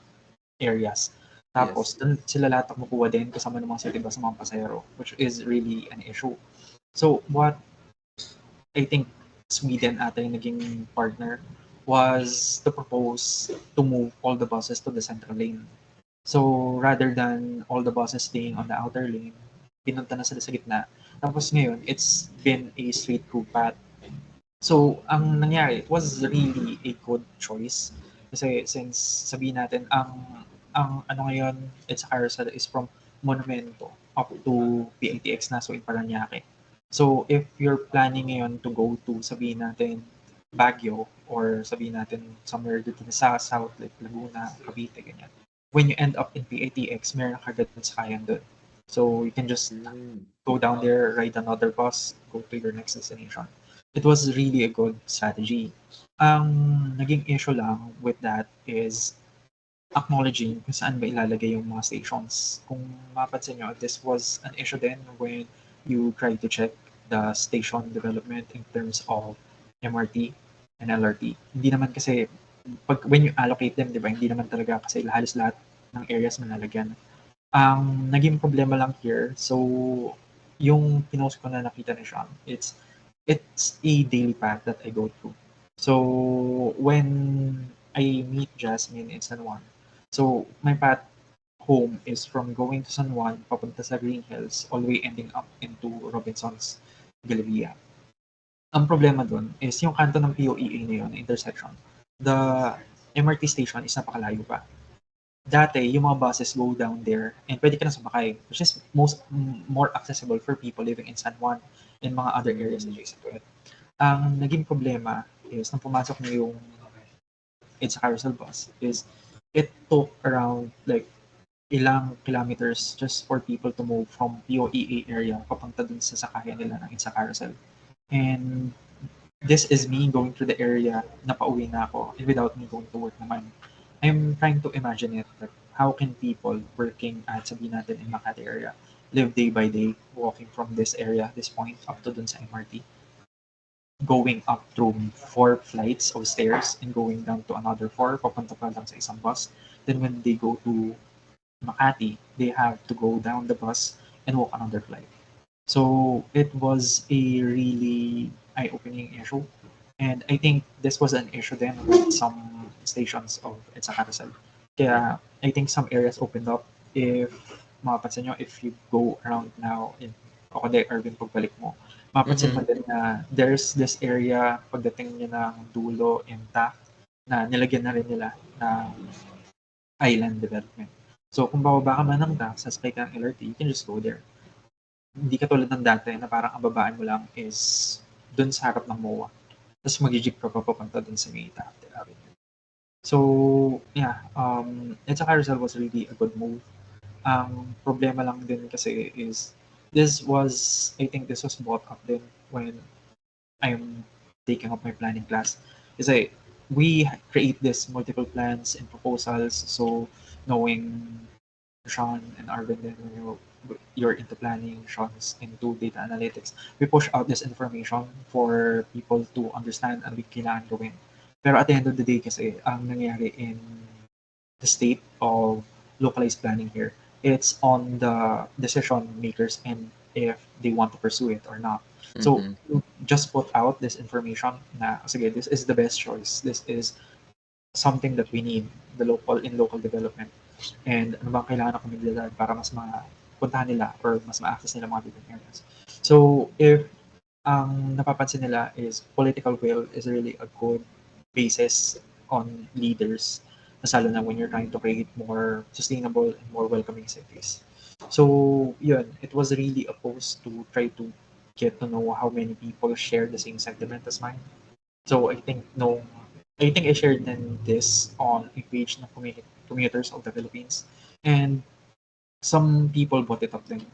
areas. Tapos, Yes. dun sila lahat ang makuha din kasama ng mga city bus ng mga pasahero, which is really an issue. So, what I think Sweden ata yung naging partner was to propose to move all the buses to the central lane. So, rather than all the buses staying on the outer lane, pinunta na sila sa gitna. Tapos ngayon, it's been a straight through path. So, ang nangyari, it was really a good choice. Kasi since sabihin natin, ang ano ngayon, it's a carousel is from Monumento up to PATX na, so in Paranaque. So, if you're planning ngayon to go to, sabihin natin, Baguio, or sabihin natin somewhere dito sa South, like Laguna, Cavite, ganyan. When you end up in PATX, meron kagad sakayan doon. So, you can just Mm. go down there, ride another bus, go to your next destination. It was really a good strategy. Ang naging issue lang with that is acknowledging kung saan ba ilalagay yung mga stations. Kung mapansin nyo, this was an issue then when you try to check the station development in terms of MRT and LRT. Hindi naman kasi, when you allocate them, di ba, hindi naman talaga kasi halos lahat ng areas malalagyan. Ang naging problema lang here, so yung pinost ko na nakita ni Sean, it's a daily path that I go through. So when I meet Jasmine in San Juan, so my path home is from going to San Juan, papunta sa Green Hills, all the way ending up into Robinson's Galleria. Ang problema dun is yung kanto ng POEA na yun, intersection, the MRT station is napakalayo pa. Dati, yung mga buses go down there and pwede ka na sumakay, which is more accessible for people living in San Juan and mga other areas adjacent to it. Ang naging problema is nung pumasok na yung It's a Carousel bus is it took around like ilang kilometers just for people to move from POEA area papunta dun sa sakayan nila ng It's a Carousel. And this is me going through the area na pauwi na ako and without me going to work naman. I'm trying to imagine it, like, how can people working at sabihin natin in Makati area live day by day, walking from this area, this point, up to dun sa MRT, going up through 4 flights of stairs and going down to another 4, papunta pa lang sa isang bus. Then when they go to Makati, they have to go down the bus and walk another flight. So it was a really eye-opening issue. And I think this was an issue then with some stations of EDSA Carousel. Kaya I think some areas opened up. If mapapansin nyo, if you go around now in o kundi Arvin pagbalik mo, mapapansin mo Mm-hmm. din na there's this area pagdating niya ng dulo intact na nilagyan na rin nila ng island development. So kung bababa ka man ng dock, sasakay ka ng LRT, you can just go there. Hindi katulad ng dati na parang ang babaan mo lang is dun sa harap ng MOA. Tapos mag-jeep ka pa papunta dun sa may Taft Avenue. So, yeah, EDSA Carousel was really a good move. Ang problema lang din kasi is I think this was brought up din when I'm taking up my planning class. Kasi we create this multiple plans and proposals. So, knowing Sean and Arvin then when you're into planning, Sean's into data analytics, we push out this information for people to understand and we kailangan gawin. Pero at the end of the day kasi, ang nangyayari in the state of localized planning here, it's on the decision makers and if they want to pursue it or not. So, Mm-hmm. you just put out this information na, sige, this is the best choice. This is something that we need, the local development. And ano bang kailangan na kumigilad para mas mapuntahan nila or mas ma-access nila mga different areas. So, if ang napapansin nila is political will is really a good basis on leaders, mas lalo na when you're trying to create more sustainable and more welcoming cities. So, yun, it was really opposed to try to get to know how many people share the same sentiment as mine. So, I think I shared then this on a page ng Commuters of the Philippines. And some people brought it up din.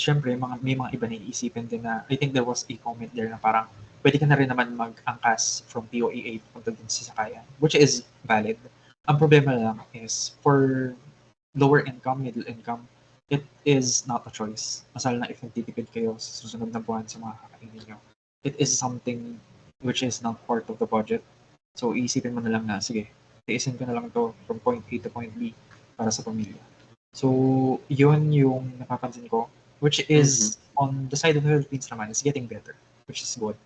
Syempre, may mga iba na iisipin din na, I think there was a comment there na parang, pwede ka na rin naman mag-angkas from POEA punta din sa Sakayan, which is valid. Ang problema lang is, for lower income, middle income, it is not a choice. Masala na if nagtitipid kayo sa susunod na buwan sa mga kakainin nyo. It is something which is not part of the budget. So, iisipin mo na lang na, sige, tiisin ko na lang to from point A to point B para sa pamilya. So, yun yung napapansin ko, which Mm-hmm. is on the side of the Philippines naman, is getting better, which is good.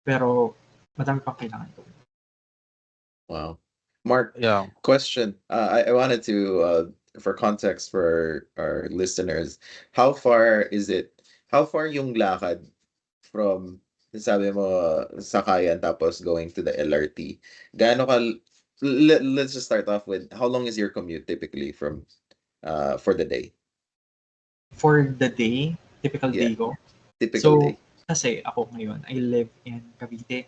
Pero, madami pang kailangan ko. Wow. Mark, Yeah. question. I wanted to, for context for our listeners, how far yung lakad from, sabi mo, Sakayan tapos going to the LRT? Gaano ka, let's just start off with, how long is your commute typically from, for the day? For the day, typical Yeah, day ko. typical So, day. kasi ako ngayon, I live in Cavite.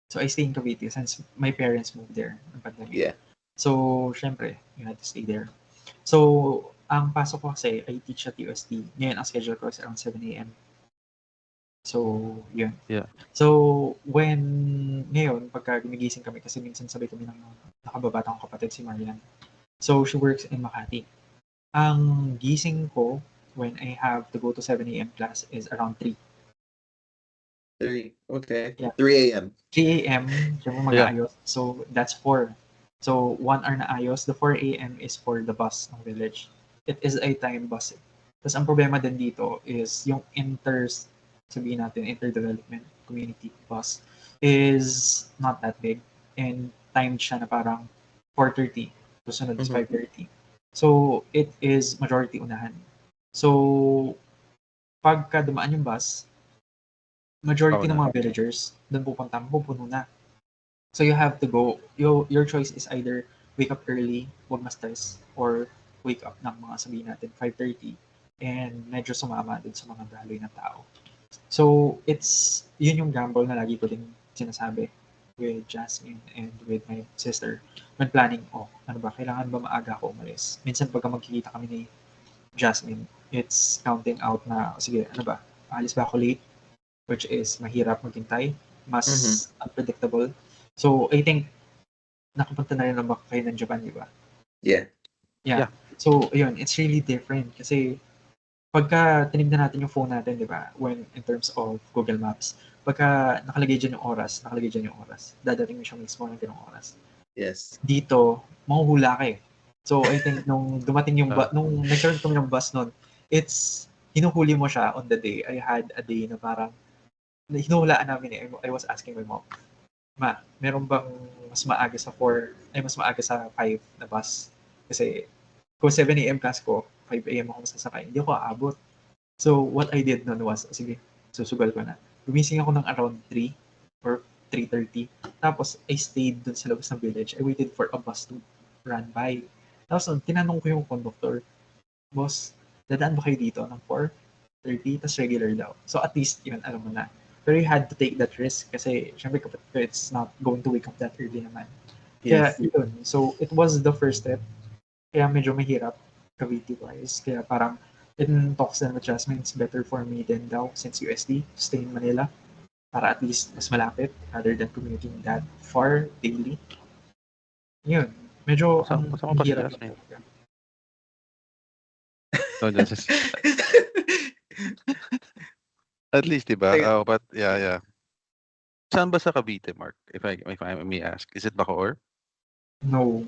So, I stay in Cavite since my parents moved there ng pandemic. Yeah. So, syempre, you had to stay there. So, ang pasok ko kasi, I teach at UST. Ngayon, ang schedule ko is around 7 a.m. So, yun. Yeah. So, ngayon, pagka gumigising kami, kasi minsan sabay kami ng nakababatang kapatid si Marian. So, she works in Makati. Ang gising ko when I have to go to 7 a.m. class is around 3. 3, okay. Yeah. 3 a.m. 3 a.m. Siyempre Yeah. mag-aayos. So, that's 4. So, 1 hour na ayos. The 4 a.m. is for the bus ng village. It is a time bus. Tapos, ang problema din dito is yung sabihin natin, interdevelopment community bus is not that big. And timed siya na parang 4:30. Susunod is Mhm. 5:30. So, it is majority unahan. So, pagka dumaan yung bus, majority ng na. mga villagers doon pupunta, pupuno na. So you have to go, your choice is either wake up early, wag ma-stress, or wake up ng mga sabihin natin 5:30 and medyo sumama din sa mga daloy ng tao. So yun yung gamble na lagi ko din sinasabi with Jasmine and with my sister when planning, ano ba, kailangan ba maaga ako umalis? Minsan pagka magkikita kami ni Jasmine, it's counting out na, sige, ano ba, alis ba ako late? Which is mahirap maghintay, Mhm. mas unpredictable. So I think nakapunta na rin na ba kayo ng Japan, di ba? Yeah. Yeah. Yeah. So, ayun, it's really different kasi pagka tinignan natin yung phone natin, di ba, when in terms of Google Maps, pagka nakalagay dyan yung oras, dadating mo siya mismo ng ganong oras. Yes. Dito, mahuhula ka eh. So, I think nung dumating yung, Uh, nung nagkaroon kami ng bus nun, it's, hinuhuli mo siya on the day. I had a day na parang, hinuhulaan namin eh. I was asking my mom, Ma, meron bang mas maaga sa 4, ay mas maaga sa 5 na bus? Kasi kung 7 a.m. class ko, 5 a.m. ako masasakay, hindi ako aabot. So, what I did nun was, sige, susugal ko na. Gumising ako ng around 3 or 3:30. Tapos, I stayed dun sa labas ng village. I waited for a bus to run by. Tapos, tinanong ko yung conductor, Boss, dadaan ba kayo dito ng 4:30? Tapos regular daw. So, at least, yun, alam mo na. Pero you had to take that risk kasi, syempre, kapag it's not going to wake up that early naman. Kaya, Yes. yun. So, it was the first step. Kaya medyo mahirap Cavite-wise. Kaya parang in talks and adjustments, better for me din daw since USD to stay in Manila para at least mas malapit rather than commuting that far daily. Yun. Medyo kasama, ang kasama pa si hirap lang Jasmine. talaga. No, at least, diba? Like, But yeah, yeah. Saan ba sa Cavite, Mark? If I may ask, is it Bacoor? No.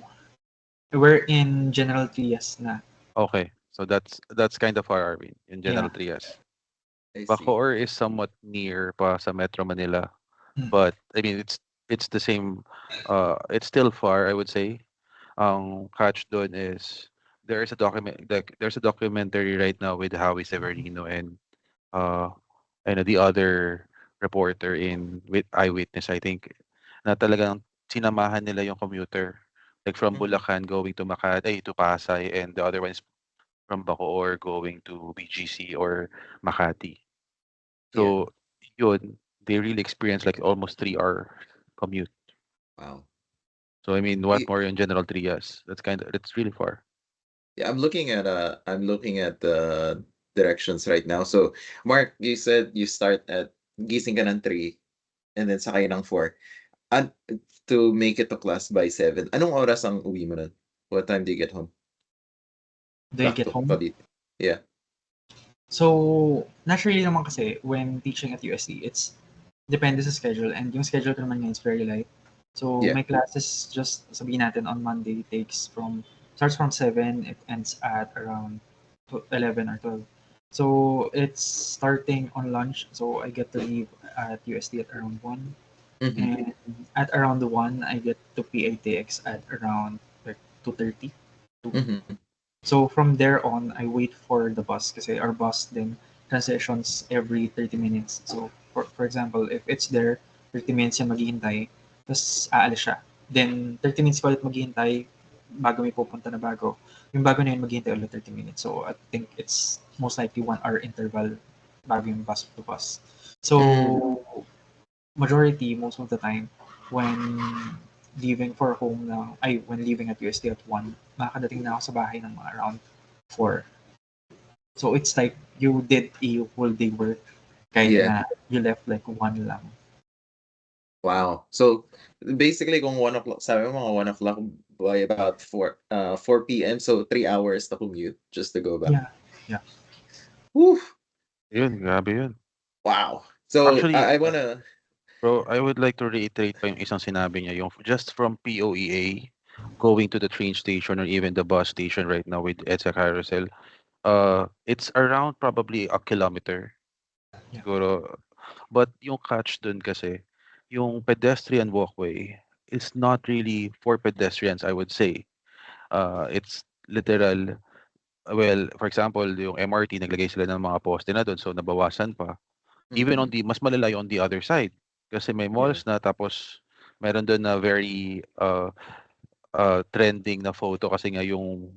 We're in General Trias na. Okay, so that's kind of far, Arvin, in Yeah. General Trias. I see. Bacoor is somewhat near pa sa Metro Manila, Mm. but I mean it's the same. It's still far, I would say. Ang catch doon is there's a documentary right now with Howie Severino uh and the other reporter in with Eyewitness, I think, na talagang sinamahan nila yung commuter, like from Mhm. Bulacan going to Makati, to Pasay, and the other one is from Bacoor going to BGC or Makati. Yeah. So yun, they really experience like almost 3 hour commute. Wow. So I mean, what Y- more in General Trias? That's really far. Yeah, I'm looking at the directions right now. So, Mark, you said you start at gising ka ng 3 and then sakay ng 4. And to make it to class by 7. Anong oras ang uwi mo nun? What time do you get home? Do you Back get to home? Cavite. Yeah. So, naturally naman kasi, when teaching at USD, it's depende sa schedule. And yung schedule ko naman ngayon is very light. So, Yeah. my classes, just sabihin natin, on Monday, starts from 7, it ends at around 11 or 12. So, it's starting on lunch. So, I get to leave at USD at around 1. Mhm. And at around 1, I get to PITX at around like 2:30. Mhm. So from there on, I wait for the bus kasi our bus then transitions every 30 minutes. So for example, if it's there, 30 minutes siya maghihintay, tapos aalis siya. Then 30 minutes pa ulit maghihintay bago may pupunta na bago. Yung bago na yun maghihintay ulit 30 minutes. So I think it's most likely 1 hour interval bago yung bus to bus. Mm. So majority, most of the time, when leaving for home na, ay, when leaving at USD at 1, makakadating na ako sa bahay ng mga around 4. So it's like you did a whole day work kahit Yeah. na you left like 1 lang. Wow. So basically kung 1 o'clock, sabi mo mga 1 o'clock by about 4 p.m. So 3 hours to commute just to go back. Yeah. Yeah. Woo! Yun, grabe yun. Wow. So Actually, I wanna bro, I would like to reiterate pa yung isang sinabi niya, yung just from POEA going to the train station or even the bus station right now with EDSA Carousel, it's around probably a kilometer. Yeah. Siguro. But yung catch dun kasi, yung pedestrian walkway is not really for pedestrians, I would say. It's literal, well, for example, yung MRT, naglagay sila ng mga poste na dun, so nabawasan pa. Even on Mhm. the, mas malalayo on the other side. Kasi may Yeah. malls na, tapos meron dun na very trending na photo kasi nga yung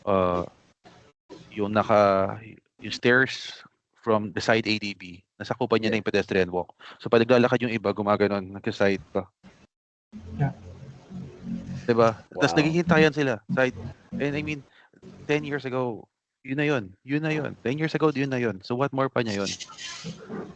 uh, yung naka yung stairs from the side ADB, nasakupan niya na Yeah. yung pedestrian walk. So pag naglalakad yung iba, gumaganon, nagka-side pa. Yeah. 'Di ba? Tapos Wow. naghihintayan sila, side. And I mean, 10 years ago, Yun na yun, yun na yun. 10 years ago, yun na yun. So what more pa niya yun?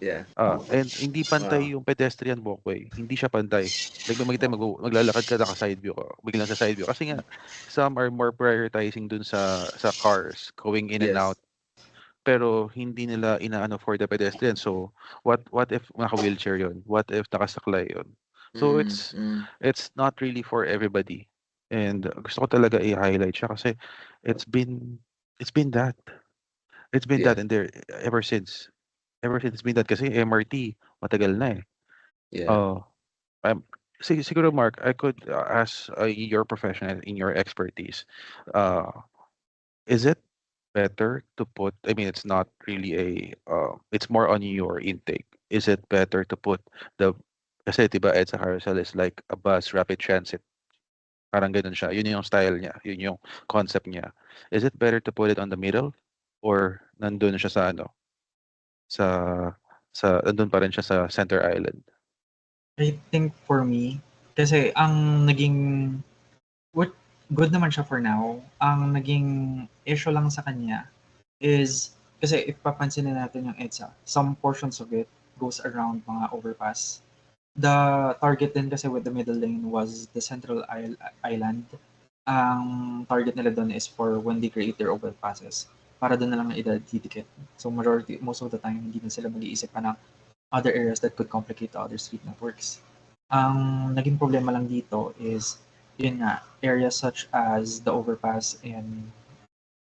Yeah. And hindi Wow. pantay yung pedestrian walkway, hindi siya pantay. Like may makita maglalakad ka naka-side view ka, biglang sa side view kasi nga some are more prioritizing dun sa cars going in and out, Yes. pero hindi nila inaano for the pedestrian. So what if naka-wheelchair yun? What if nakasaklay yun? So Mm, mm, it's not really for everybody. And gusto ko talaga i-highlight siya kasi it's been it's been that. It's been yeah. that and there ever since. Ever since it's been that kasi MRT matagal na eh. Yeah. Oh, um, siguro Mark, I could ask your professional in your expertise. Uh, is it better to put? I mean, it's not really a. It's more on your intake. Is it better to put the kasi diba EDSA carousel is like a bus rapid transit. Parang ganun siya. Yun yung style niya. Yun yung concept niya. Is it better to put it on the middle or nandun siya sa ano? Sa nandun pa rin siya sa center island? I think for me, kasi ang naging what good naman siya for now. Ang naging issue lang sa kanya is kasi if papansinin natin yung EDSA, some portions of it goes around mga overpass. The target din kasi with the middle lane was the central island. Ang target nila doon is for when they create their overpasses. Para doon na lang idadidikit. So majority, most of the time, hindi na sila mag-iisip pa ng other areas that could complicate the other street networks. Ang naging problema lang dito is, yun nga, areas such as the overpass in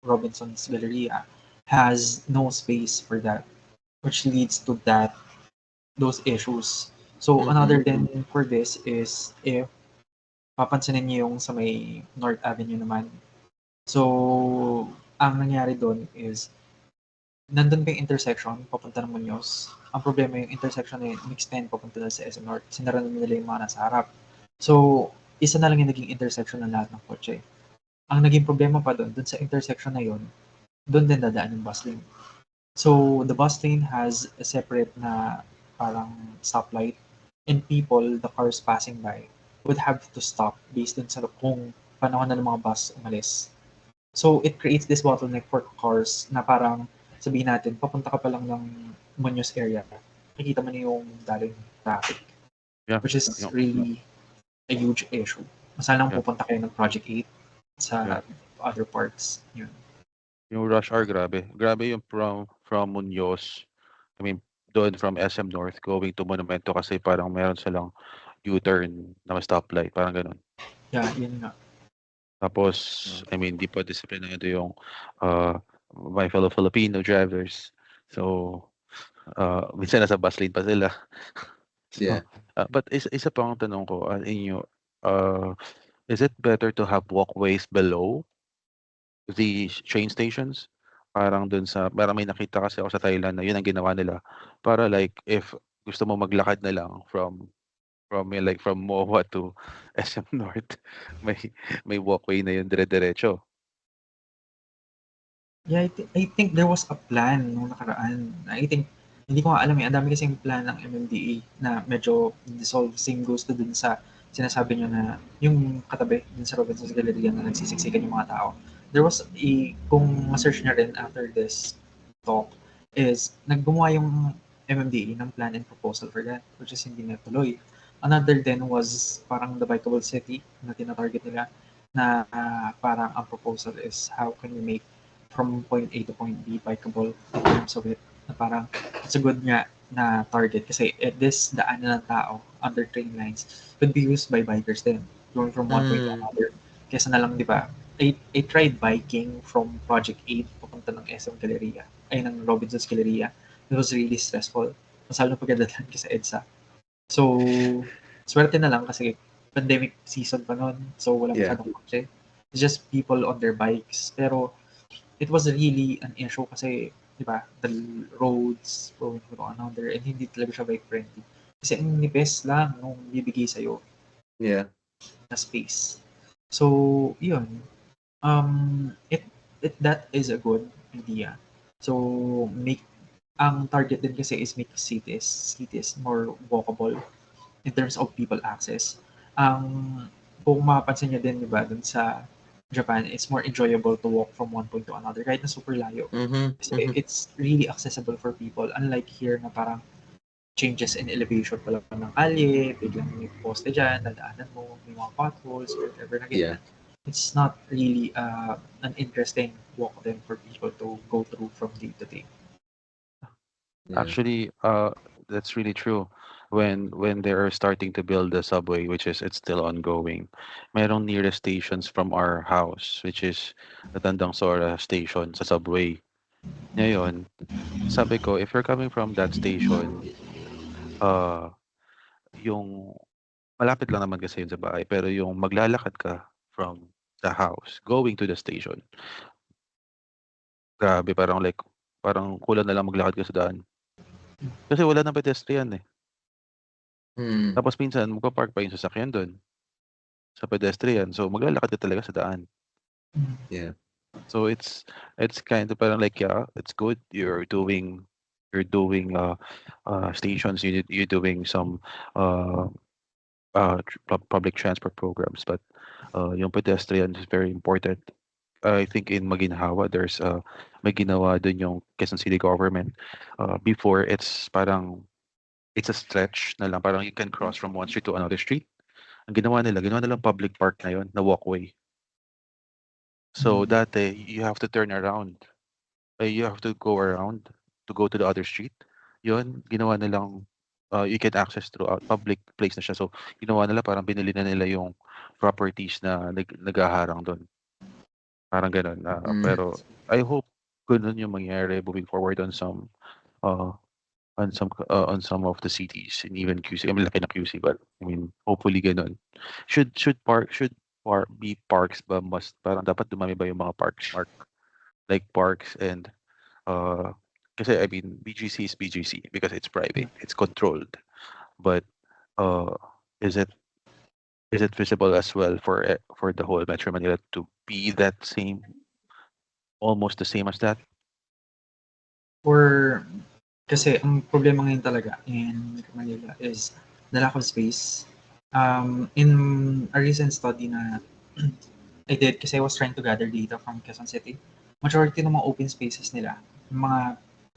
Robinson's Galleria has no space for that, which leads to those issues. So Mm-mm. another then for this is if papansinin niyo yung sa may North Avenue naman. So ang nangyari doon is nandun pa yung intersection papunta ng Muñoz. Ang problema yung intersection na yun, in-extend papunta na sa SM North. Sinara na nila yung mga nasa harap. So, isa na lang yung naging intersection ng lahat ng kotse. Ang naging problema pa doon, doon sa intersection na yun, doon din dadaan yung bus lane. So, the bus lane has a separate na parang stoplight and people, the cars passing by, would have to stop based dun sa kung panahon na ng mga bus umalis. So, it creates this bottleneck for cars na parang sabihin natin, papunta ka pa lang ng Muñoz area, nakikita mo na yung daling traffic, Yeah. which is Yung really a huge issue. Masala lang yeah, pupunta kayo ng Project 8 yeah. sa other parts. Yun. Yung rush hour grabe. Grabe yung from Muñoz. I mean, doon from SM North going to Monumento kasi parang meron silang U-turn na may stoplight, parang gano'n. Yeah, yun nga. Tapos, Oh. I mean, di pa disiplinado yung uh, my fellow Filipino drivers. So, minsan nasa bus lane pa sila. So, Yeah. but isa pang tanong ko inyo, is it better to have walkways below the train stations? Parang dun sa parang may nakita kasi ako sa Thailand na yun ang ginawa nila para like if gusto mo maglakad na lang like from MOA to SM North, may may walkway na yun dire-diretso. Yeah, I think there was a plan nung nakaraan. I think, hindi ko nga alam eh, ang dami kasing plan ng MMDA na medyo dissolve. Same goes to dun sa sinasabi nyo na yung katabi dun sa Robinson's Galleria na nagsisiksikan yung mga tao. There was kung ma-search nyo rin after this talk, is naggumawa yung MMDA ng plan and proposal for that, which is hindi natuloy. Another then was parang the bikeable city na tinatarget nila na parang ang proposal is how can we make from point A to point B bikeable in terms of it na parang it's a good nga na target kasi this daan na ng tao under train lines could be used by bikers din going from one point to Mm, another kesa na lang di ba I tried biking from Project 8 papunta ng SM Galleria ay ng Robinson's Galleria. It was really stressful, masalo na pagdadaan ka sa EDSA. So swerte na lang kasi pandemic season pa noon, so wala yeah. masyadong kotse, it's just people on their bikes. Pero it was really an issue kasi, di ba, the roads going to another and hindi talaga siya bike friendly. Kasi ang nipis lang nung bibigay sa'yo Yeah. na space. So, yun. It that is a good idea. So, ang target din kasi is make cities more walkable in terms of people access. Ang kung mapapansin niyo din, di ba, dun sa Japan, it's more enjoyable to walk from one point to another kahit na super layo. Mhm, Kasi mhm. it's really accessible for people. Unlike here na parang changes in elevation pa lang ng kalye, biglang may poste dyan, dadaanan mo, may mga potholes or whatever na Yeah, ganyan. It's not really an interesting walk then for people to go through from day to day. yeah. Actually, that's really true. When they are starting to build the subway, which is it's still ongoing, merong nearest stations from our house, which is the Tandang Sora station sa subway. Ngayon, sabi ko, if you're coming from that station, uh, yung malapit lang naman kasi yun sa bahay, pero yung maglalakad ka from the house going to the station, grabe, parang like, parang kulang na lang maglakad ka sa daan. Kasi wala nang pedestrian eh. Mm, Tapos minsan magpa-park pa yung sasakyan dun sa pedestrian. So maglalakad ka talaga sa daan. yeah. So it's kind of parang like yeah, it's good. You're doing stations. You're doing some uh public transport programs, but yung pedestrian is very important. I think in Maginhawa there's may ginawa dun yung Quezon City government. Before it's parang it's a stretch na lang, parang you can cross from one street to another street. Ang ginawa nilang public park na yun, na walkway. So dati you have to turn around. You have to go around to go to the other street. Yun, ginawa nilang you can access through public place na siya. So ginawa nila parang binili na nila yung properties na naghaharang doon. Parang gano'n. Mm, Pero I hope gano'n yung mangyayari moving forward uh, on some of the cities and even QC. I mean, laki na QC, but I mean, hopefully gano'n. Should be parks ba must parang dapat dumami ba yung mga parks, Mark? Like parks and kasi I mean BGC is BGC because it's private, it's controlled. But uh, is it visible as well for the whole Metro Manila to be that same, almost the same as that? Or kasi ang problema ngayon talaga in Manila is the lack of space. In a recent study na I did kasi I was trying to gather data from Quezon City, majority ng mga open spaces nila, yung mga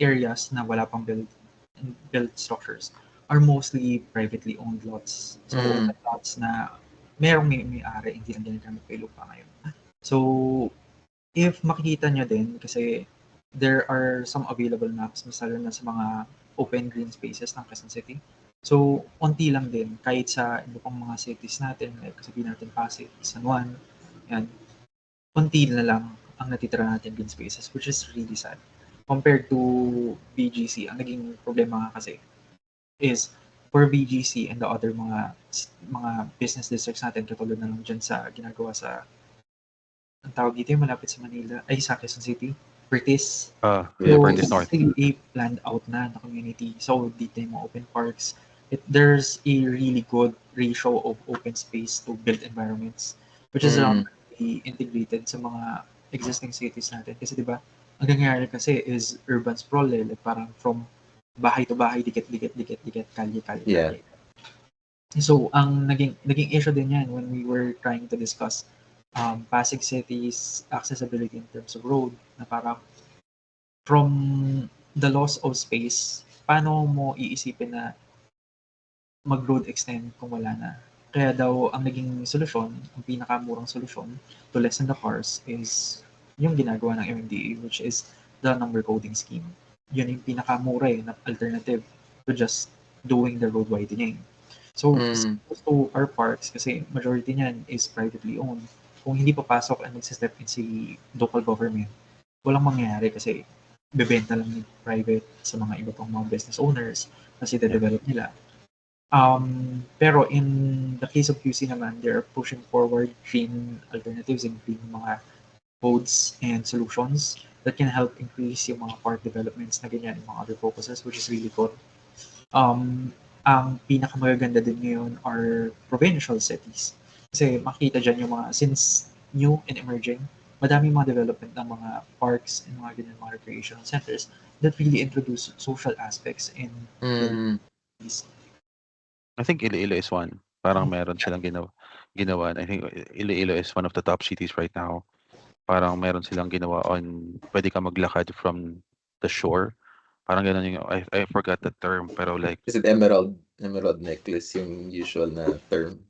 areas na wala pang built structures are mostly privately owned lots. So mm, open lots na merong may-ari, hindi lang ginagamit pa yung lupa ngayon. So if makikita nyo din, kasi there are some available maps, mas lalo na sa mga open green spaces ng Quezon City. So, onti lang din, kahit sa iba pang mga cities natin, like sabihin natin Pasig, San Juan, yan, onti na lang ang natitira natin green spaces, which is really sad. Compared to BGC, ang naging problema nga kasi is for BGC and the other mga business districts natin, katulad na lang dyan sa ginagawa sa ang tawag dito yung malapit sa Manila, ay sa Quezon City, Pertis. Yeah, yeah. So, Pertis it's North. really a planned out na community. So, dito yung mga open parks. There's a really good ratio of open space to built environments, which is around Mm, integrated sa mga existing cities natin. Kasi di ba, ang nangyayari kasi is urban sprawl eh. Like parang from bahay to bahay, dikit, dikit, dikit, dikit, kalye, kalye, yeah. kalye. So, ang naging issue din yan when we were trying to discuss Pasig City's accessibility in terms of road, na parang from the loss of space, paano mo iisipin na mag-road extend kung wala na? Kaya daw, ang naging solusyon, ang pinakamurang solusyon to lessen the cars is yung ginagawa ng MMDA, which is the number coding scheme. Yun yung pinakamura na alternative to just doing the road widening. So, Mm, to our parks, kasi majority niyan is privately owned. Kung hindi papasok and magsi-step in si local government, walang mangyayari kasi bebenta lang yung private sa mga iba pang mga business owners kasi Yeah. de-develop nila. Pero in the case of QC naman, they're pushing forward green alternatives and green mga codes and solutions that can help increase yung mga park developments na ganyan, yung mga other focuses, which is really good. Ang pinakamagaganda din ngayon are provincial cities. Kasi makita dyan yung mga, since new and emerging, madami mga development ng mga parks and mga ganyan, mga recreational centers that really introduce social aspects in the mm, cities. I think Iloilo is one. Parang meron silang ginawa. ginawa. I think Iloilo is one of the top cities right now. Parang meron silang ginawa on pwede ka maglakad from the shore. Parang gano'n yung I forgot the term pero like Is it emerald necklace yung usual na term?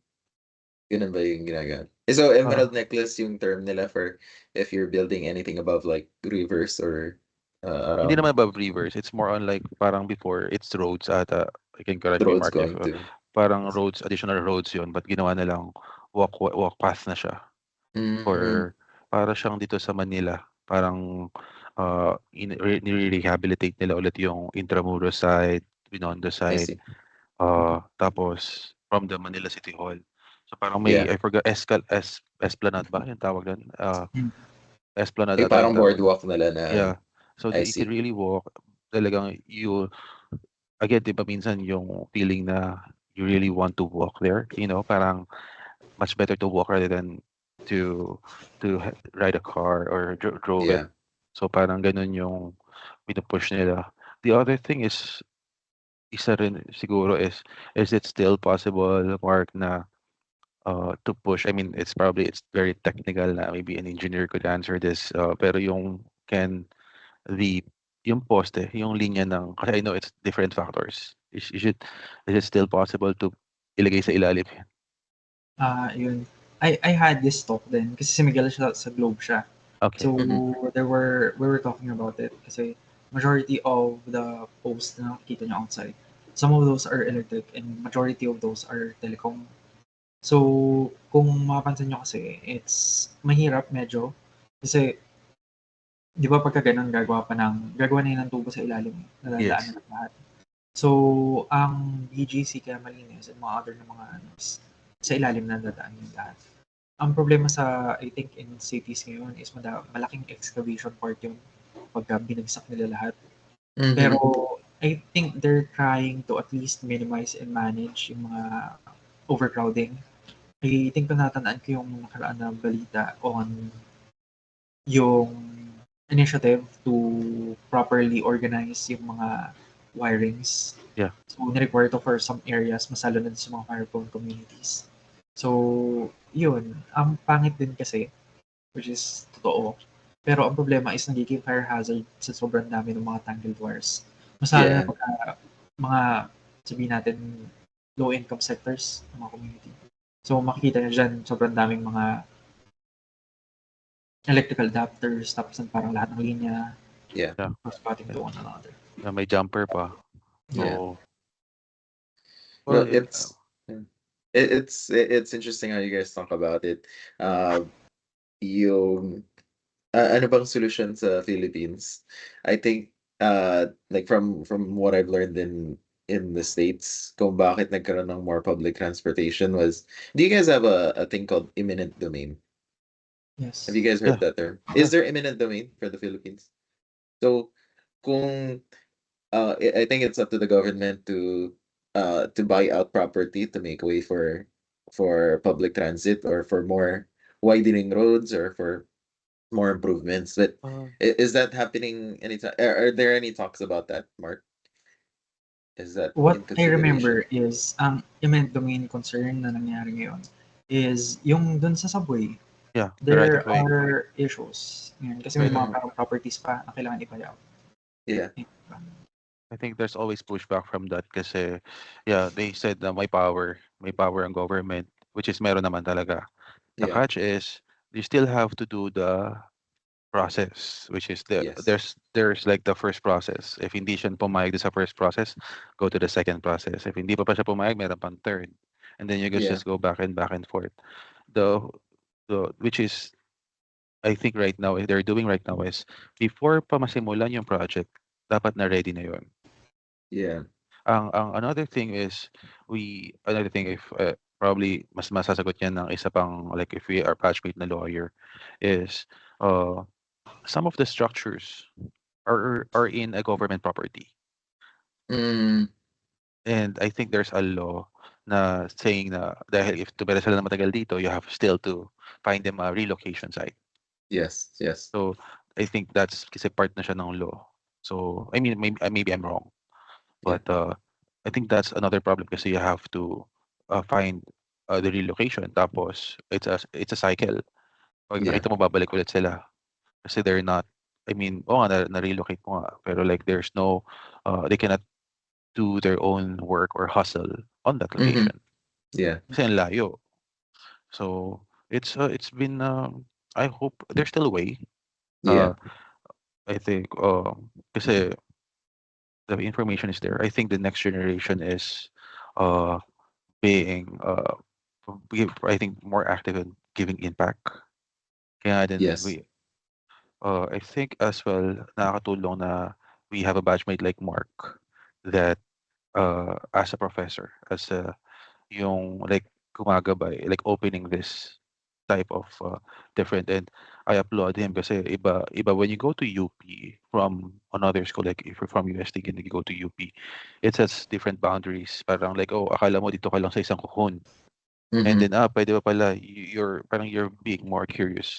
Ganun ba yung ginagawa? So, uh, emerald necklace yung term nila for if you're building anything above like rivers or hindi around naman above rivers. It's more on like parang before it's roads ata. You can the correct me roads Mark if going to. parang roads, additional roads yun but ginawa nilang walk path na siya Mm, for para siyang dito sa Manila. Parang nire-rehabilitate nila ulit yung Intramuros side, Binondo I side. see. Tapos from the Manila City Hall. So parang may Yeah. I forgot Esplanade ba yung tawag doon? Mm. Esplanade May ata yung parang tawag. boardwalk nila na Yeah. So I you can see. really walk talagang you again 'di ba minsan yung feeling na you really want to walk there, parang much better to walk rather than to ride a car or drove it. Yeah. So parang ganun yung pinu-push nila. The other thing is isa rin siguro is it still possible, Mark, na to push? I mean, it's very technical na maybe an engineer could answer this. Pero can the yung poste, yung linya ng kasi I know it's different factors. Is it still possible to ilagay sa ilalim yan? Yun. I had this talk din kasi si Miguel siya sa Globe siya. So, Okay. Mhm. we were talking about it kasi majority of the posts na nakikita niyo outside, some of those are electric and majority of those are telecom. So, kung mapapansin niyo kasi, it's mahirap medyo kasi 'di ba pagka gano'n gagawa na 'yan ng tubo sa ilalim, nadadaanan Yes. ng lahat. So, ang BGC kaya malinis and mga other na mga ano is sa ilalim nadadaan yung lahat. Ang problema sa I think in cities ngayon is malaking excavation part yun pagka binagsak nila lahat. Pero Mhm. I think they're trying to at least minimize and manage yung mga overcrowding. I think natatandaan ko yung nakaraan na balita on yung initiative to properly organize yung mga wirings. Yeah. So, ni-require to for some areas, mas lalo na sa mga fire-prone communities. So, yun. Ang pangit din kasi, which is totoo. Pero ang problema is nagiging fire hazard sa sobrang dami ng mga tangled wires. Mas lalo na Yeah. pagka mga, sabihin natin, low-income sectors ng mga community. So, makikita nyo dyan, sobrang daming mga electrical adapters, tapos parang lahat ng linya, Yeah. Yeah. cross-cutting Yeah. to one another. Na may jumper pa. Yeah. So, well, Well, it's interesting how you guys talk about it. Yung ano bang solution sa Philippines? I think like from what I've learned in the States, kung bakit nagkaroon ng more public transportation was, do you guys have a thing called imminent domain? Have Yes. you guys yeah, heard that term? yeah. Is there imminent domain for the Philippines? So kung I think it's up to the government to buy out property to make way for public transit or for more widening roads or for more improvements. But Uh, is that happening anytime? Are there any talks about that, Mark? Is that What in I remember consideration? is ang imminent domain concern na nangyari ngayon is yung dun sa subway. yeah, the right of There way. are issues. Ngayon, kasi may mga Mm, parang properties pa na kailangan i-buyout. yeah, I think there's always pushback from that kasi yeah, they said na may power ang government, which is meron naman talaga. The yeah, catch is you still have to do the process, which is yes, there's like the first process. If hindi siya pumayag sa first process, go to the second process. If hindi pa siya pumayag, meron pang third. And then you guys yeah, just go back and forth. The which is I think right now they're doing right now is before pa masimulan yung project, dapat na ready na yun. yeah, Ang another thing is another thing if probably mas masasagot niyan ng isa pang like if we are batchmate na lawyer is uh some of the structures are in a government property. mm, And I think there's a law na saying na dahil if tumira sila ng matagal dito, you have still to find them a relocation site. yes, yes, So I think that's kasi part na siya ng law. So I mean maybe I'm wrong, yeah, but I think that's another problem kasi you have to find. the relocation. Tapos it's a cycle. Pag Yeah. nakita mo babalik ulit sila kasi they're not, I mean, oo nga na-relocate mo nga, pero like there's no they cannot do their own work or hustle on that Hmm. location Yeah. kasi ang layo. So it's been I hope there's still a way. Yeah. Uh I think kasi the information is there. I think the next generation is uh being I think more active in giving impact. Kaya din Yes. we I think as well nakakatulong na we have a batchmate like Mark that as a professor, as a yung like gumagabay, like opening this type of different, and I applaud him kasi iba when you go to UP from another school, like if you're from UST and you go to UP, it sets different boundaries. Parang like, oh, akala mo dito ka lang sa isang kuhon. And Hmm. then pwede pa pala you're parang you're being more curious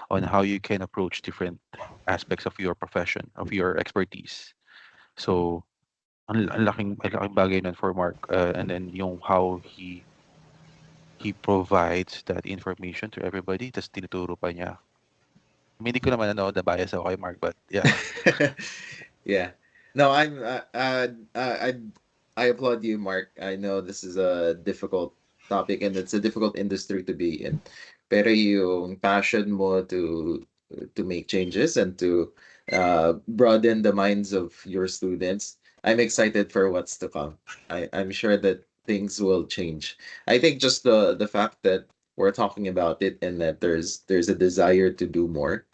on how you can approach different aspects of your profession, of your expertise. So ang laking bagay nun for Mark, and then yung how he provides that information to everybody tas tinuturo pa niya. I mean, hindi ko naman ano, na-bias ako kay Mark, but yeah. Yeah. No, I applaud you, Mark. I know this is a difficult topic and it's a difficult industry to be in. Pero yung passion mo to make changes and to broaden the minds of your students. I'm excited for what's to come. I'm sure that things will change. I think just the fact that we're talking about it and that there's a desire to do more.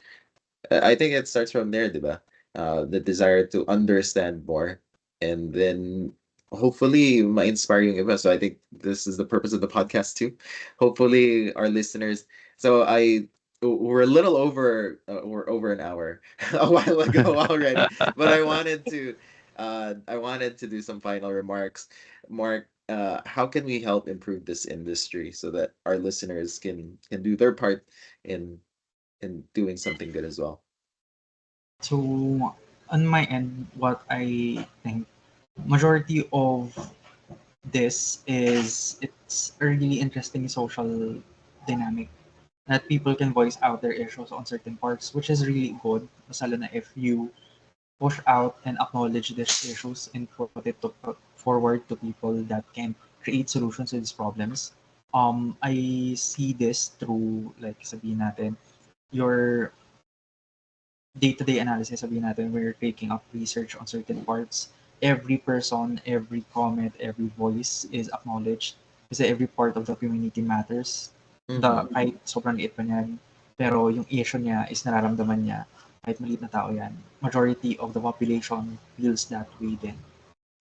I think it starts from there, diba? The desire to understand more, and then hopefully ma-inspire yung iba. So I think this is the purpose of the podcast too. Hopefully our listeners. So we're a little over we're over an hour a while ago already, but I wanted to do some final remarks. Mark, how can we help improve this industry so that our listeners can do their part in doing something good as well? So on my end, what I think majority of this is it's a really interesting social dynamic that people can voice out their issues on certain parts, which is really good. Mas lalo na if you push out and acknowledge these issues and put it forward to people that can create solutions to these problems. I see this through like sabihin natin your day-to-day analysis, sabihin natin, we're taking up research on certain parts. Every person, every comment, every voice is acknowledged kasi every part of the community matters. Mm-hmm. Kahit sobrang liit pa niyan, pero yung issue niya is nararamdaman niya, kahit maliit na tao yan, majority of the population feels that way din.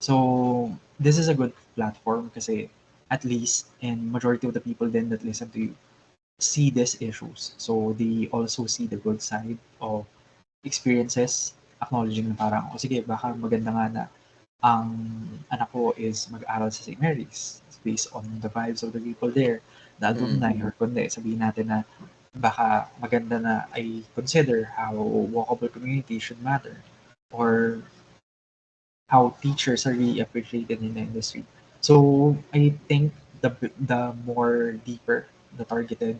So, this is a good platform kasi at least, and majority of the people then that listen to you see these issues. So, they also see the good side of experiences, acknowledging na parang, o sige, baka maganda nga na ang anak ko is mag-aral sa St. Mary's based on the vibes of the people there, the Mm-hmm. alumni, or kundi sabihin natin na baka maganda na I consider how walkable community should matter or how teachers are really appreciated in the industry. So I think the more deeper the targeted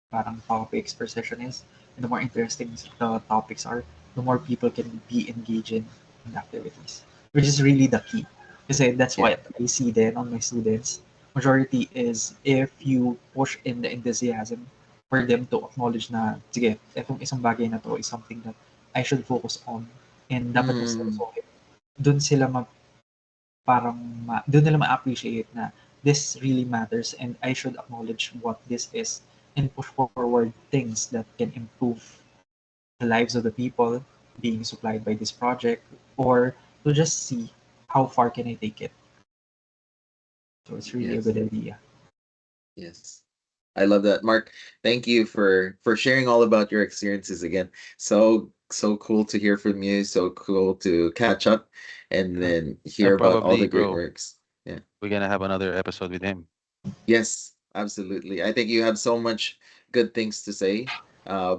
parang topics per session is, and the more interesting the topics are, the more people can be engaged in the activities, which is really the key. Kasi that's Yeah. what I see then on my students. Majority is if you push in the enthusiasm for them to acknowledge na, sige, itong isang bagay na to is something that I should focus on and dapat ko Mm-hmm. seryosohin. Doon sila parang doon nila ma-appreciate na this really matters and I should acknowledge what this is and push forward things that can improve the lives of the people being supplied by this project or to just see how far can I take it. So it's really a Yes. good idea. Yes. I love that, Mark. Thank you for sharing all about your experiences again. So cool to hear from you. So cool to catch up and Uh, then hear and about all probably, the great bro, works. Yeah. we're gonna have another episode with him. Yes, absolutely. I think you have so much good things to say.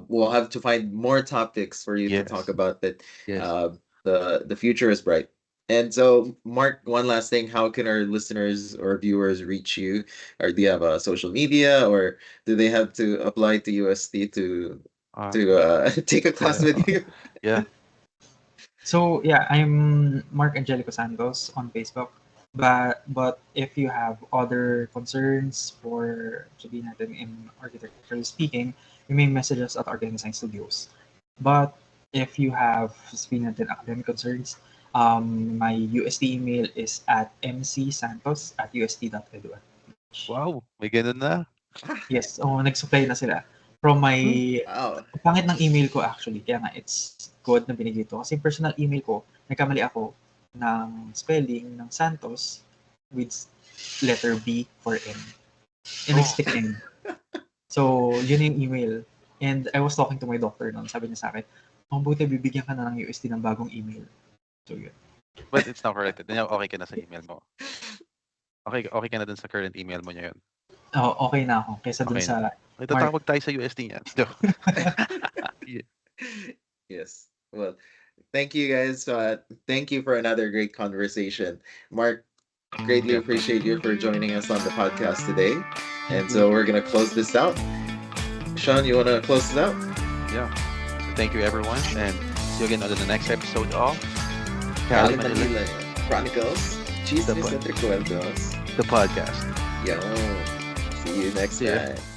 We'll have to find more topics for you to talk Yes, about, but yes. uh, the future is bright. And so, Mark, one last thing: how can our listeners or viewers reach you? Or do you have a social media, or do they have to apply to UST Uh, to take a class yeah, with you? yeah. So yeah, I'm Mark Angelico Santos on Facebook. But if you have other concerns for sabihin natin in architectural speaking, you may message us at Arvin Design Studios. But if you have sabihin natin academic concerns, my UST email is at mcsantos@ust.edu.ph. Wow, may ganun na. Yes, nag-supply na sila from my Hmm. Wow. ang pangit ng email ko actually, kaya nga it's good na binigay ito. Kasi yung personal email ko, nagkamali ako ng spelling ng Santos with letter B for N. And Oh, nag-stick N. So, yun yung email. And I was talking to my doctor noon. Sabi niya sa akin, mabuti bibigyan ka na ng UST ng bagong email. So, yun. but it's now corrected. Now, okay ka na sa email mo. Okay, okay ka na dun sa current email mo ngayon. Okay na ako kaysa dun Okay na. sa May Mark. tatawag tayo sa UST niyan. Joke. Yeah. Yes. Well, thank you guys. Thank you for another great conversation. Mark, greatly Yeah. appreciate you for joining us on the podcast today. Thank And you. so we're going to close this out. Sean, you want to close this out? Yeah. So thank you everyone and see you again on the next episode of Cali Cali Manila, Manila Chronicles. the, Chismes entre cuentos. the podcast. Yo. See you next See ya. time.